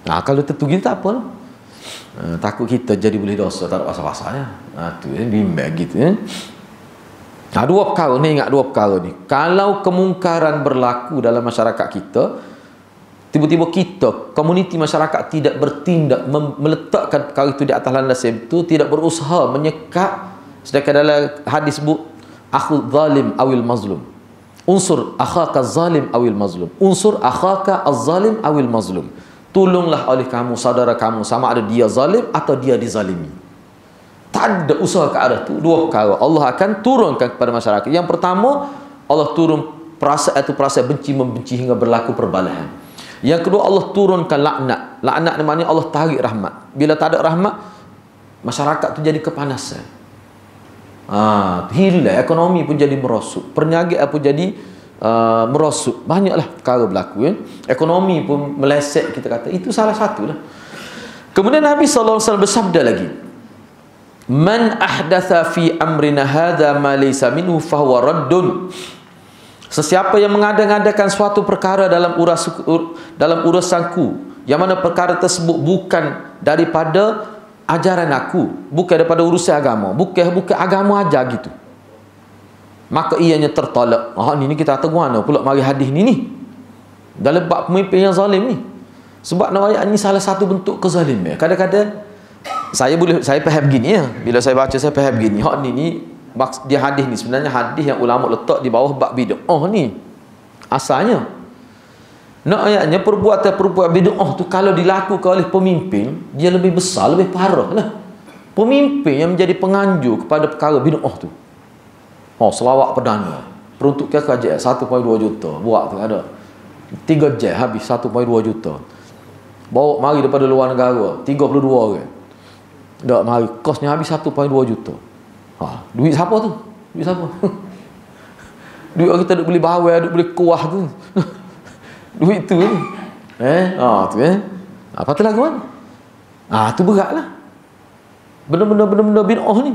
Kalau tentu kita tak apa lah. Takut kita jadi boleh dosa, tak ada pasal-pasalnya. Tu bimbang gitu. Dua perkara ni, ingat dua perkara ni. Kalau kemungkaran berlaku dalam masyarakat kita, tiba-tiba kita, komuniti masyarakat tidak bertindak meletakkan perkara itu di atas landasan itu, tidak berusaha menyekat. Sedangkan dalam hadis sebut akhul zalim awil mazlum, unsur akhaka zalim awil mazlum, unsur akhaka az-zalim awil mazlum. Tolonglah oleh kamu saudara kamu, sama ada dia zalim atau dia dizalimi. Tak ada usaha ke arah tu. Dua perkara Allah akan turunkan kepada masyarakat. Yang pertama, Allah turun perasaan benci membenci hingga berlaku perbalahan. Yang kedua, Allah turunkan laknat. Laknat maknanya Allah tarik rahmat. Bila tak ada rahmat, masyarakat tu jadi kepanasan. Hilang, ekonomi pun jadi merosot, perniagaan pun jadi merosot. Banyaklah perkara berlaku ya. Ekonomi pun meleset, kita kata. Itu salah satu lah. Kemudian Nabi SAW bersabda lagi, man ahdatha fi amrina hadha ma laysa minhu fahuwa raddun. Sesiapa yang mengada-ngadakan suatu perkara dalam urusanku, yang mana perkara tersebut bukan daripada ajaran aku, bukan daripada urusan agama, bukan agama ajar gitu, maka ianya tertolak. Ni kita kata mana pula mari hadis ni dalam bab pemimpin yang zalim ni. Sebab ayat ni salah satu bentuk kezaliman. Kadang-kadang saya faham gini ya. Bila saya baca saya faham gini. Dia hadis ni sebenarnya hadis yang ulama letak di bawah bab bid'ah ni. Asalnya ayatnya perbuatan bid'ah tu kalau dilakukan oleh pemimpin, dia lebih besar, lebih parah lah. Pemimpin yang menjadi penganjur kepada perkara bid'ah tu. Selawat perdana peruntukkan kerajaan 1.2 juta. Buat tu ada 3 jam habis 1.2 juta. Bawa mari daripada luar negara 32 orang. Tak mari kosnya habis 1.2 juta. Duit siapa tu? Duit siapa? Duit orang kita duk beli bawang, duk beli kuah tu. Duit tu. Tu apa tu lagu kan? Tu beratlah. Benda-benda bid'ah ni.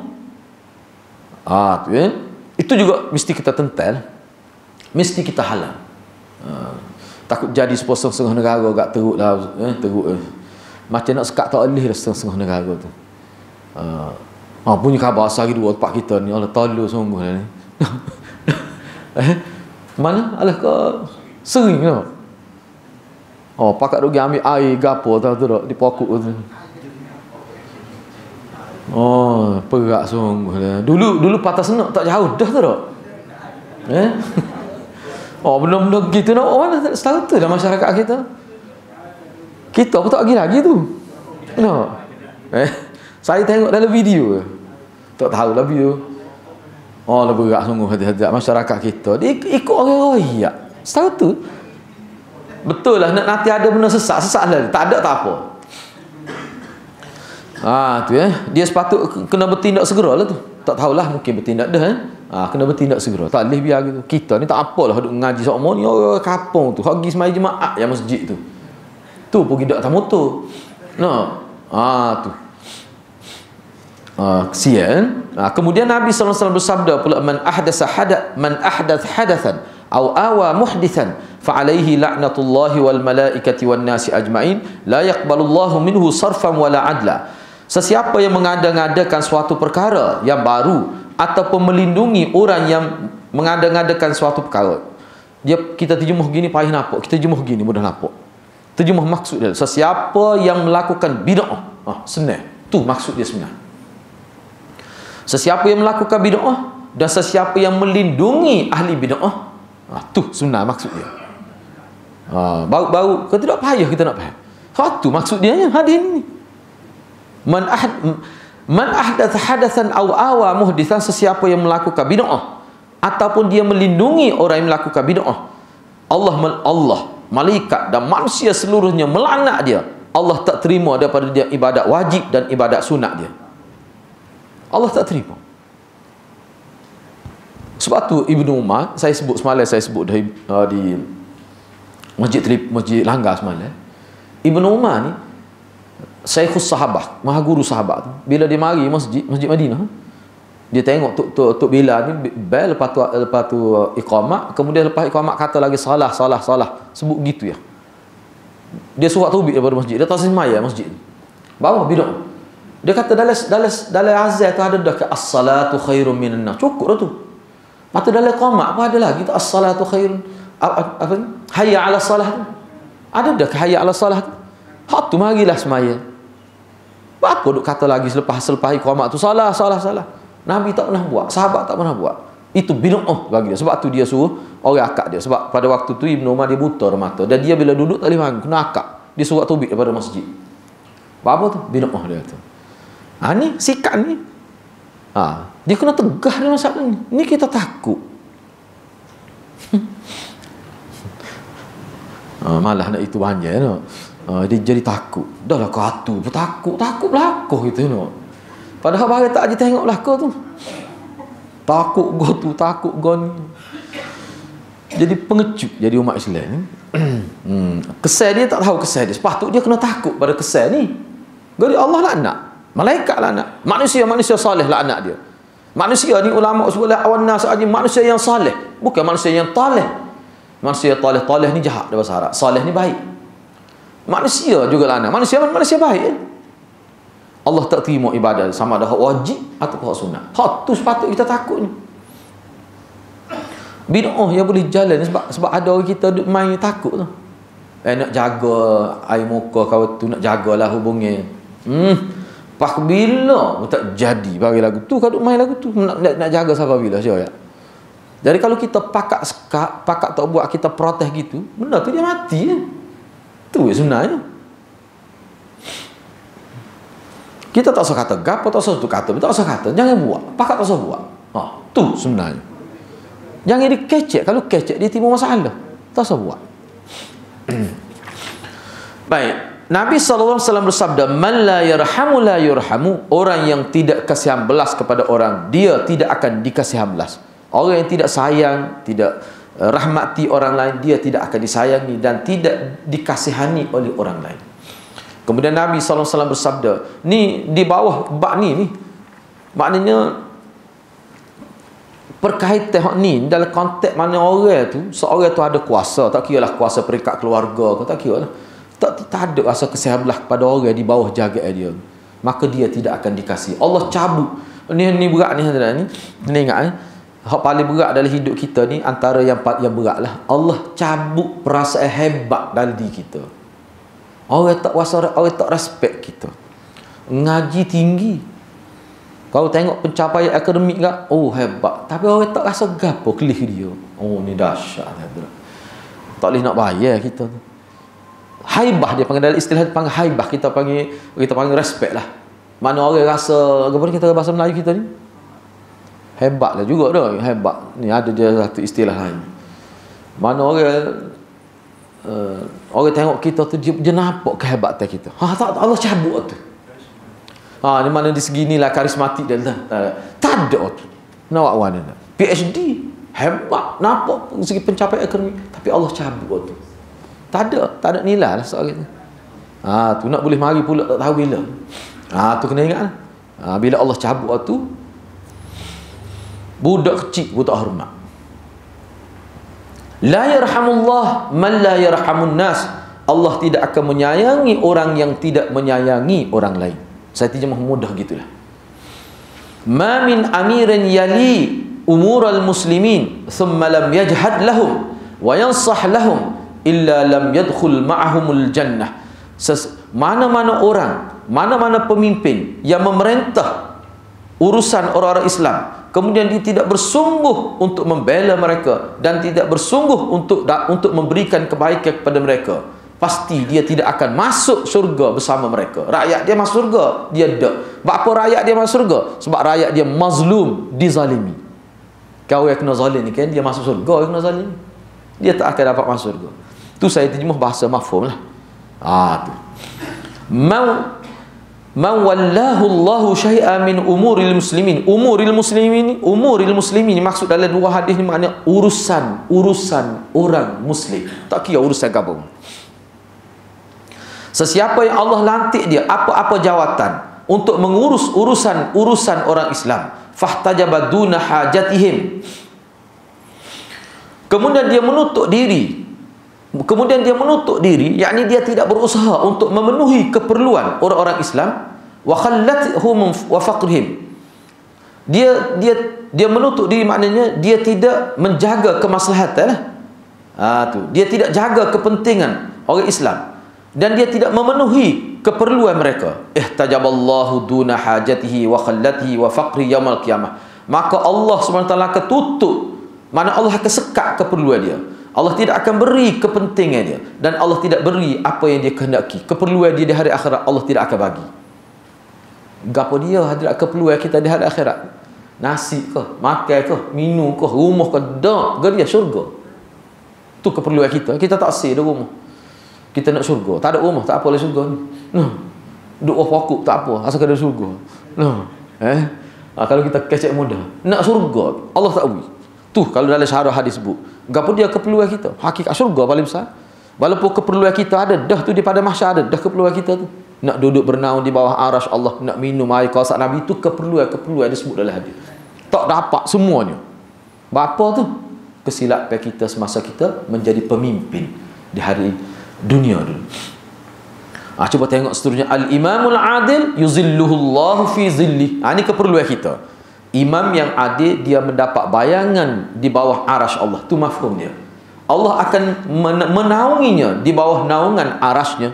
Tu itu juga mesti kita tental. Mesti kita halal. Takut jadi setengah negara agak teruk lah, teruk. Macam nak sekat tak alih lah setengah negara tu. Punya khabar sehari dua tempat kita ni, Allah tolong sungguh lah ni. Mana? Alah kau sering tak? Pakat rugi ambil air gapo tahu tu tak di pokok tu. Perak sungguh lah. Dulu patah senak tak jauh dah tu tak? Benda-benda gitu nak mana setahu tu dalam masyarakat kita. Kita apa tak lagi tu. Saya tengok dalam video. Tak tahu lah video. Lah berat sungguh hati-hati masyarakat kita. Dia ikut orang royak. Setahu tu. Betul lah nanti ada benda sesak lah. Tak ada tak apa. Dia sepatut kena bertindak segera lah tu. Tak tahulah mungkin bertindak dah kena bertindak segera. Tak boleh biar gitu. Kita ni tak apalah duk ngaji sokmo ni orang kampung tu. Hak pergi semai jemaah yang masjid tu. Tu pergi dak tak motor. Tu. Kesian. Kemudian Nabi sallallahu alaihi wasallam bersabda pula man ahdath hadathan aw awa muhdithan fa alaihi la'natullahi wal malaikati wan nasi ajma'in la yaqbalullahu minhu sarfan wala adla. Sesiapa yang mengada-ngadakan suatu perkara yang baru ataupun melindungi orang yang mengada-ngadakan suatu perkara. Kita terjemuh gini payah nampak, kita terjemuh gini mudah nampak. Terjemuh maksud dia sesiapa yang melakukan bid'ah. Senang. Tu maksud dia sebenar. Sesiapa yang melakukan bid'ah dan sesiapa yang melindungi ahli bid'ah. Tu sebenar maksud dia. Bau tidak payah kita nak faham. Tu maksud dia hadis ni. Man ahdath hadatsan aw awa muhditsan, sesiapa yang melakukan bid'ah ataupun dia melindungi orang yang melakukan bid'ah, Allah, malaikat dan manusia seluruhnya melaknat dia. Allah tak terima daripada dia ibadat wajib dan ibadat sunat dia. Allah tak terima. Sebab tu Ibnu Umar, saya sebut di Masjid Langgar semalam. Ibnu Umar ni Syekhus Sahabah, maha guru sahabat tu. Bila dia mari Masjid Madinah, dia tengok Tok Bilal ni bel lepas tu iqamah, kemudian lepas iqamah kata lagi salah. Sebut gitu ya. Dia surat taubik daripada masjid. Dia tak semaya masjid. Bawa bid'ah. Dia kata dalam azan tu ada dah ke as-salatu khairum minan nar. Cukup dah tu. Lepas tu dalam iqamah apa ada lagi tu as-salatu khairun apa ni? Hayya 'ala salah tu. Ada dah ke hayya 'ala salah tu? Hak tu marilah semaya. Apa duk kata lagi selepas iqamah tu salah. Nabi tak pernah buat, sahabat tak pernah buat. Itu bid'ah bagi dia. Sebab tu dia suruh orang akak dia. Sebab pada waktu tu Ibnu Umar dia buta mata dan dia bila duduk tak boleh bangun, kena akak. Dia surat taubik daripada masjid. Apa tu? Bid'ah dia tu. Ni sikap ni. Dia kena tegah dalam masalah ni. Ni kita takut. Malah nak itu panjang no. Dia jadi takut. Dah lah katu, takut belakang gitu no. Padahal barang tak aja tengok belakang tu. Takut go tu, takut go ni. Jadi pengecut jadi umat Islam. Kesal dia tak tahu kesal dia. Sepatutnya dia kena takut pada kesal ni. Jadi Allah laknat, malaikat laknat, manusia soleh laknat dia. Manusia ni ulama sebutlah awan nas aja manusia yang soleh, bukan manusia yang taleh. Manusia taleh ni jahat dalam bahasa Arab. Soleh ni baik. Manusia juga laknat. Manusia baik. Allah tak terima ibadah sama ada hak wajib atau hak sunat. Hak tu sepatut kita takut ni. Bid'ah yang boleh jalan sebab ada orang kita duk main takut tu. Nak jaga air muka kau tu, nak jagalah hubungan. Pak bila tak jadi bagi lagu tu, kau duk main lagu tu nak jaga sampai bila siapa ya. Jadi kalau kita pakat tak buat, kita protes gitu, benda tu dia mati ya. Tu sebenarnya. Kita tak usah kata gapo, tak usah tu kata, tak usah kata, jangan buat. Pakat tak usah buat. Tu sebenarnya. Jangan dikecek. Kalau kecek dia timbul masalah. Tak usah buat. Baik. Nabi SAW bersabda, "Man la yarhamu la yurhamu." Orang yang tidak kasihan belas kepada orang, dia tidak akan dikasihan belas. Orang yang tidak sayang, tidak rahmati orang lain, dia tidak akan disayangi dan tidak dikasihani oleh orang lain. Kemudian Nabi SAW bersabda, ni di bawah bab ni maknanya perkaitan ni dalam konteks mana orang tu, seorang tu ada kuasa, tak kira lah kuasa peringkat keluarga kau, tak kira lah, tak ada rasa kasihan belah kepada orang di bawah jagaan dia, maka dia tidak akan dikasih. Allah cabut ni berat ni ingat hak paling berat dalam hidup kita ni, antara yang berat lah, Allah cabut perasaan hebat dalam diri kita. Orang tak kuasa, orang tak respect kita. Ngaji tinggi, kau tengok pencapaian akademik tak? Oh hebat. Tapi orang tak rasa gapo kelih dia. Oh ni dahsyat. Tak boleh nak bayar kita tu. Haibah dia panggil, dalam istilah dia panggil haibah, kita panggil respect lah. Mana orang rasa, apa ni kita bahasa Melayu kita ni? Hebat lah juga dah, hebat. Ni ada dia satu istilah lain. Mana orang tengok kita tu dia nampak kehebatan kita. Tak Allah cabut tu. Di mana di segi ni lah karismatik dia tak ada tu. Nak wan dia. PhD hebat, nampak segi pencapaian akademik, tapi Allah cabut tu. Tak ada nilai lah seorang tu. Tu nak boleh mari pula tak tahu bila. Tu kena ingat lah. Bila Allah cabut tu, budak kecil pun tak hormat. La yarhamullah man la yarhamun nas. Allah tidak akan menyayangi orang yang tidak menyayangi orang lain. Saya terjemah mudah gitulah. Ma min amirin yali umural muslimin thumma lam yajhad lahum wa yansah lahum illa lam yadkhul ma'ahumul jannah. Mana-mana orang, mana-mana pemimpin yang memerintah urusan orang-orang Islam, kemudian dia tidak bersungguh untuk membela mereka dan tidak bersungguh untuk memberikan kebaikan kepada mereka, pasti dia tidak akan masuk syurga bersama mereka. Rakyat dia masuk syurga, dia tak. Apa rakyat dia masuk syurga? Sebab rakyat dia mazlum, dizalimi. Kau yang kena zalim ni kan, dia masuk syurga, yang kena zalim, dia tak akan dapat masuk syurga. Tu saya terjemah bahasa mafhum lah. Tu. Man wallahu Allahu syai'an min umuril muslimin. Umuril muslimin maksud dalam dua hadis ni maknanya urusan orang muslim. Tak kira urusan kampung. Sesiapa yang Allah lantik dia apa-apa jawatan untuk mengurus urusan orang Islam, fahtajaba duna hajatihim, kemudian dia menutup diri, yakni dia tidak berusaha untuk memenuhi keperluan orang-orang Islam, wa khallathum wa faqrihim. Dia menutup diri maknanya dia tidak menjaga kemaslahatan dia tidak jaga kepentingan orang Islam dan dia tidak memenuhi keperluan mereka. Ihtajaballahu duna hajatihi wa khallatihi wa faqri yaumil qiyamah. Maka Allah SWT akan tutup, mana Allah akan sekat keperluan dia. Allah tidak akan beri kepentingan dia dan Allah tidak beri apa yang dia kehendaki. Keperluan dia di hari akhirat Allah tidak akan bagi. Gapo dia hadirat keperluan kita di hari akhirat? Nasi ke, makan ke, minum ke, rumah ke, dak, dia syurga. Tu keperluan kita. Kita tak sih dah rumah. Kita nak syurga, tak ada rumah, tak apa lah syurga ni. Nah, duduk pokok tak apa, asal ada syurga. Nah, kalau kita kecek mudah, nak syurga, Allah tak beri. Tu kalau dalam syarah hadis sebut, gapo dia keperluan kita? Hakikat syurga paling besar. Walaupun keperluan kita ada, dah tu di pada mahsyar ada, dah keperluan kita tu. Nak duduk bernaung di bawah arasy Allah, nak minum air kautsar Nabi, itu keperluan disebut dalam hadis. Tak dapat semuanya. Bapa tu kesilapan kita semasa kita menjadi pemimpin di hari dunia dulu. Cuba tengok seterusnya, al-imamul adil yuzilluhullahu fi zilli. Ini keperluan kita. Imam yang adil, dia mendapat bayangan di bawah arasy Allah. Tu mafhum dia. Allah akan menaunginya di bawah naungan arasy-Nya.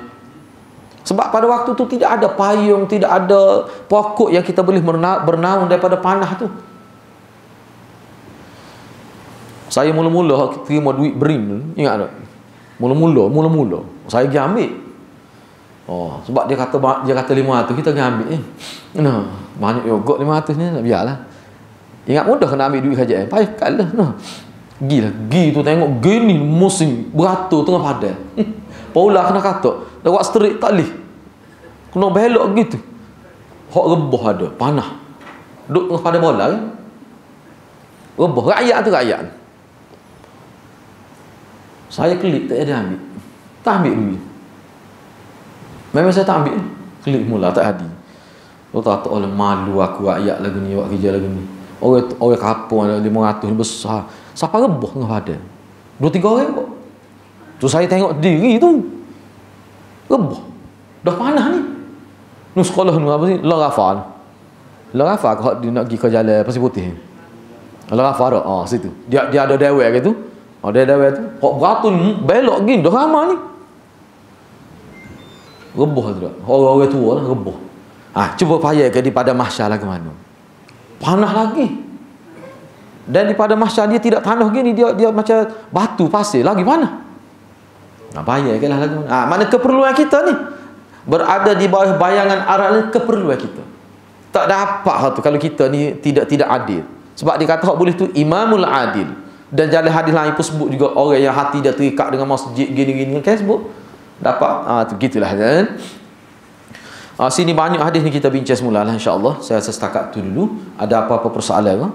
Sebab pada waktu tu tidak ada payung, tidak ada pokok yang kita boleh bernaung daripada panah tu. Saya mula-mula terima duit BRIM, ingat tak? Mula-mula saya pergi ambil. Sebab dia kata 500, kita pergi ambil. Nah, banyak juga 500 ni, biarlah. Ingat mudah kena ambil duit kerajaan. Payah kalah. Nah. Pergi tu tengok gini musim beratur tengah padang. Paula kena kata, dah buat strik tak leh. Kena belok gitu. Hak rebah ada, panah. Duduk pada bola kan. Rebah rakyat tu rakyat. Saya klik tak ada ambil. Tak ambil duit. Memang saya tak ambil. Klik mula tak ada. Kau tak oleh malu aku rakyat lagu ni, buat kerja lagu ni. Orang kapung ada 500 ni besar. Siapa rebah dengan badan? 2-3 orang kok. Tu saya tengok diri tu. Rebah. Dah panah ni. Nu sekolah nu apa sih? Larafal. Larafal kau dia nak pergi ke jalan Pasir Putih. Larafal situ. Dia ada dewek ke tu. Dia dewek tu. Kok beratur belok gini dah ramai ni. Rebah tu dah. Orang-orang tua lah rebah. Cuba payah ke di pada mahsyar lagi mana. Panah lagi. Dan di pada mahsyar dia tidak tanah gini, dia macam batu pasir lagi mana. Payah ke lah lagi mana. Mana keperluan kita ni berada di bawah bayangan arah ni, keperluan kita. Tak dapat tu kalau kita ni tidak adil. Sebab dia kata hak boleh tu imamul adil. Dan jalan hadis lain pun sebut juga orang yang hati dia terikat dengan masjid gini-gini kan sebut. Dapat tu gitulah kan. Sini banyak hadis ni kita bincang semula lah insya-Allah. Saya setakat tu dulu. Ada apa-apa persoalan ke?